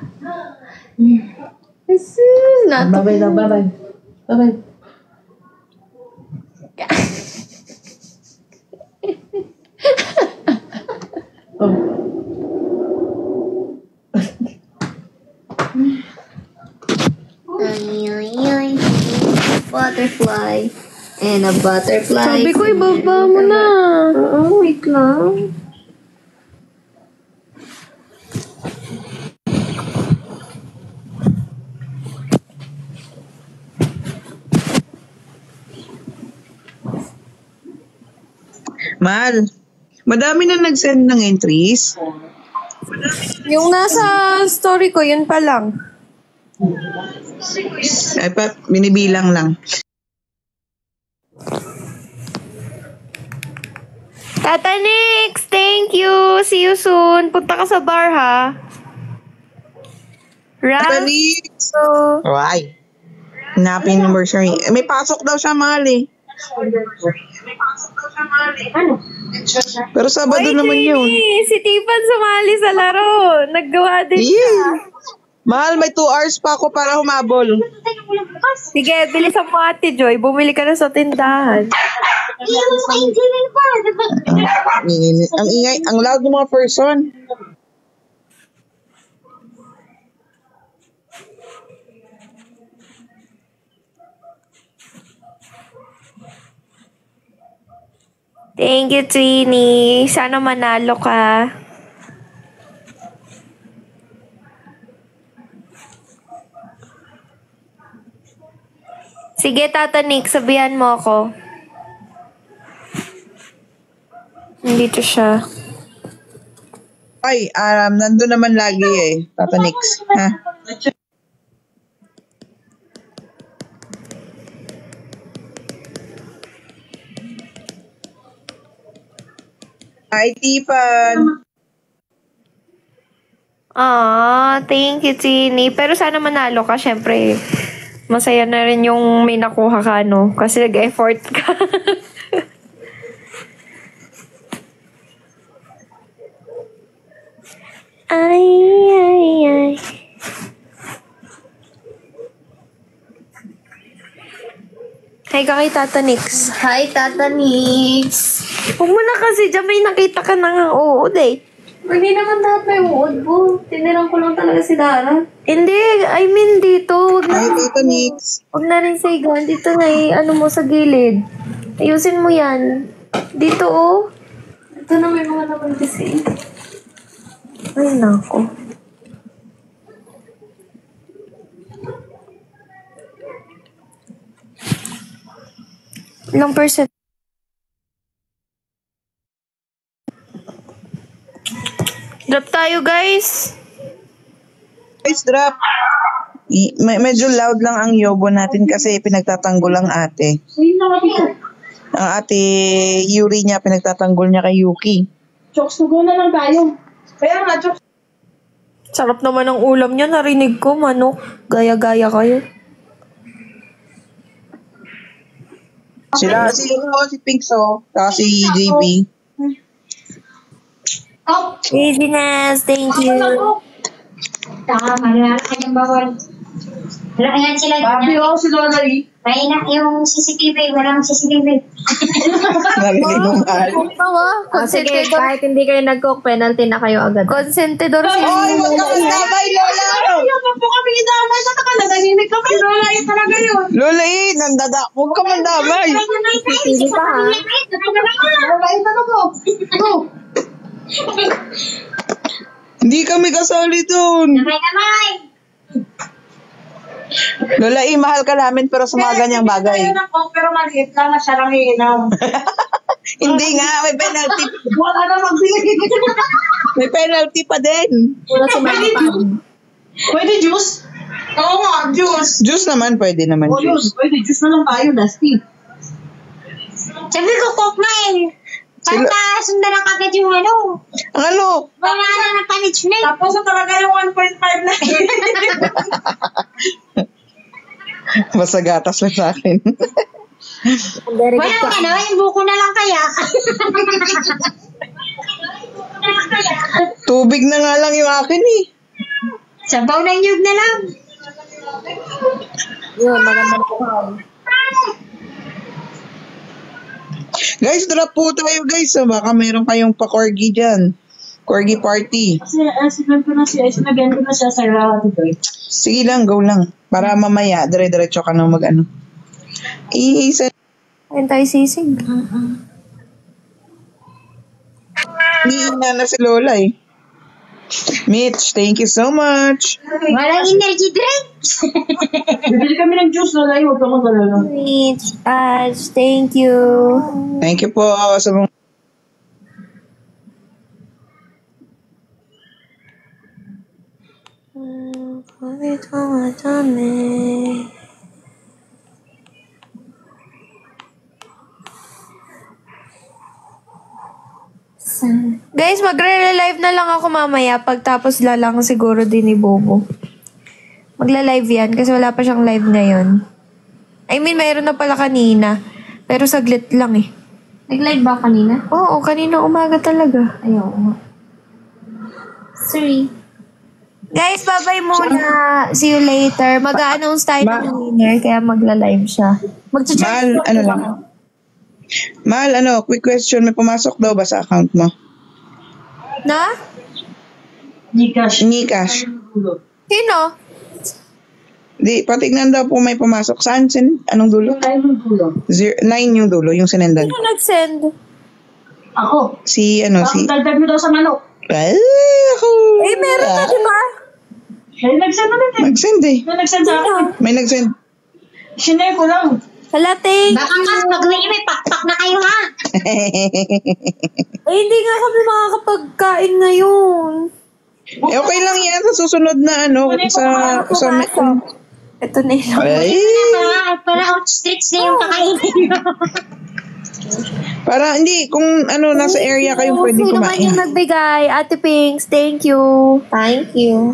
Nato. Bye-bye daw, bye-bye. Bye-bye. Oh. Butterfly. And a butterfly. Sabi ko, ibaba mo na. Oo, wait lang. Mahal, madami na nag-send ng entries. Yung nasa story ko, yun pa lang. Ay pa, binibilang lang. Tata Nix, thank you. See you soon. Punta ka sa bar, ha? Ralph? Talix! Why? Happy anniversary. May pasok daw siya, mahal eh. Pero Sabado naman yun. Si Tiffan sumali sa laro. Naggawa din siya. Yeah. Mahal, may 2 hours pa ako para humabol. Sige, bilisan mo Ate Joy. Bumili ka na sa tindahan. Ang ingay, ang loud ng mga person. Thank you, Twinnie. Sana manalo ka. Sige, Tata Nick, sabihan mo ako. Nandito siya. Ay, nandun naman lagi eh, Tata Nix. Ha? Hi, Tiffan. Thank you, Tini. Pero sana manalo ka, syempre. Masaya na rin yung may nakuha ka, no? Kasi nag-effort ka. Ay. Hi ka kay Tata Nix. Hi, Tata Nix. Huwag mo na kasi dyan, may nakita ka na nga uod eh. Hindi naman lahat may uod po. Tinirang ko lang talaga si Dara. Hindi, I mean dito. Huwag na, Hi, Tata Nix. huwag na rin sa igan. Dito na ano mo sa gilid. Ayusin mo yan. Dito oh. Ito na may mga naman kasi. Ay, nako. Ilang percent? Drop tayo, guys. Guys, drop. Medyo loud lang ang yobo natin kasi pinagtatanggol ang ate. Ang ate Yuri niya, pinagtatanggol niya kay Yuki. Chokes to go na lang tayo. Kaya nga, chokes. Sarap naman ang ulam niya. Narinig ko, manok. Gaya-gaya kayo. Sila, si Pinkso, saka si JB. Craziness, thank you. Tama, wala kayong bawal. Wala yan sila. Babi ako si Lola E. Kaya na yung CCTV, walang CCTV. Narinig mo, mahal. Sige, Consentidor. kahit hindi kayo nag-cook, penalty na kayo agad. Consentidor si Ay, wag ka magdamay, Lola! Ayaw pa po kami idamay. Sa taka, nanahimik kami. Lola E talaga yun. Lola, huwag ka magdamay. Sige pa, ha? Lola E talaga. Hindi kami kasali doon. Damay-damay! Lola, mahal ka namin pero sa mga ganyang bagay. Pero maliit lang na siya lang iinom. Hindi nga, may penalty. Wala na magbili. May penalty pa din. Pwede juice? Oo nga, juice. Juice naman, pwede naman juice. Pwede juice na lang tayo, Dusty. Sabi ko, Coke na eh. Para sundan lang agad yung ano. Ang ano? Wala na ng punishment. Tapos na talaga yung 1.5 na. Basta gatas lang sa akin. Walang ano, yung buko na lang kaya. Tubig na nga lang yung akin eh. Sabaw ng nyug na lang. Yun, maganda po. Guys, drop po tayo guys. So, baka meron kayong pa-corgi dyan. Corgi party. Sinagyan ko na siya sa Rabbit. Sige lang, go lang. Para mamaya, dire-diretso ka na mag-ano. Isa. Ayun tayo sisig. Hihina na si Lola eh. Mitch, thank you so much. Walang energy drink. Bibili kami ng juice na lang. Huwag ka mag-alala. Mitch, Ash, thank you. Thank you po sa mga... Guys, magre-live na lang ako mamaya pagtapos lalang siguro din ni Bobo. Magla-live yan kasi wala pa siyang live ngayon. I mean, mayroon na pala kanina. Pero saglit lang eh. Nag-live ba kanina? Oo, kanina umaga talaga. Ayaw nga. Sorry. Guys, bye-bye muna. See you later. Mag-a-announce tayo ng winner kaya magla-live siya. Mahal, ano lang. Mahal, quick question. May pumasok daw ba sa account mo? Na? Gcash. Gcash. Sino? Di, patignan daw po may pumasok. Saan? Anong dulo? 9 yung dulo, yung sinendan. Sino nag-send? Ako. Si, Dagdag mo daw sa manok. Ay, ako. Eh, meron na, di ba? Eh, nag-send naman eh. Nag-send eh. May nag-send sa akin. May nag-send. Sinay ko lang. Hala, thank Baka mas pag-uwi may pakpak na kayo ha. Eh, hindi nga kami makakapagkain ngayon. Eh, okay lang yan sa susunod na sa Ito na yun. Ay, Para outstretch na yung kakainin. para hindi, kung nasa area kayo pwedeng Sino man kumain. yung nagbigay? Ate Pinks, thank you. Thank you.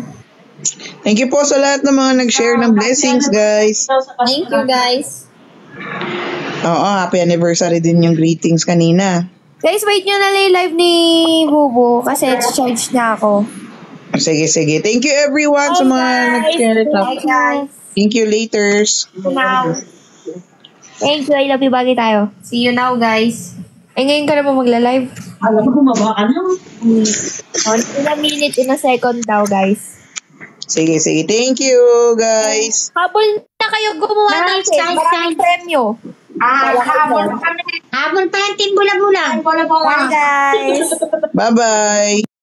Thank you po sa lahat ng mga nag-share ng blessings, guys. Thank you, guys. Oo, happy anniversary din yung greetings kanina. Guys, wait nyo na lang yung live ni Bubo kasi charge na ako. Sige. Thank you everyone sa mga nag-share. Bye, guys. Thank you, laters. Thank you. I love you. Bagay tayo. See you now, guys. Eh, ngayon ka na ba magla-live? Alam mo, bumaba ka na. In a minute, in a second daw, guys. Sige. Thank you, guys. Habol na kayo gumawa Nice, natin. nice, Maraming premyo. Habol pa yung team bula-bula. Bye, guys. Bye-bye.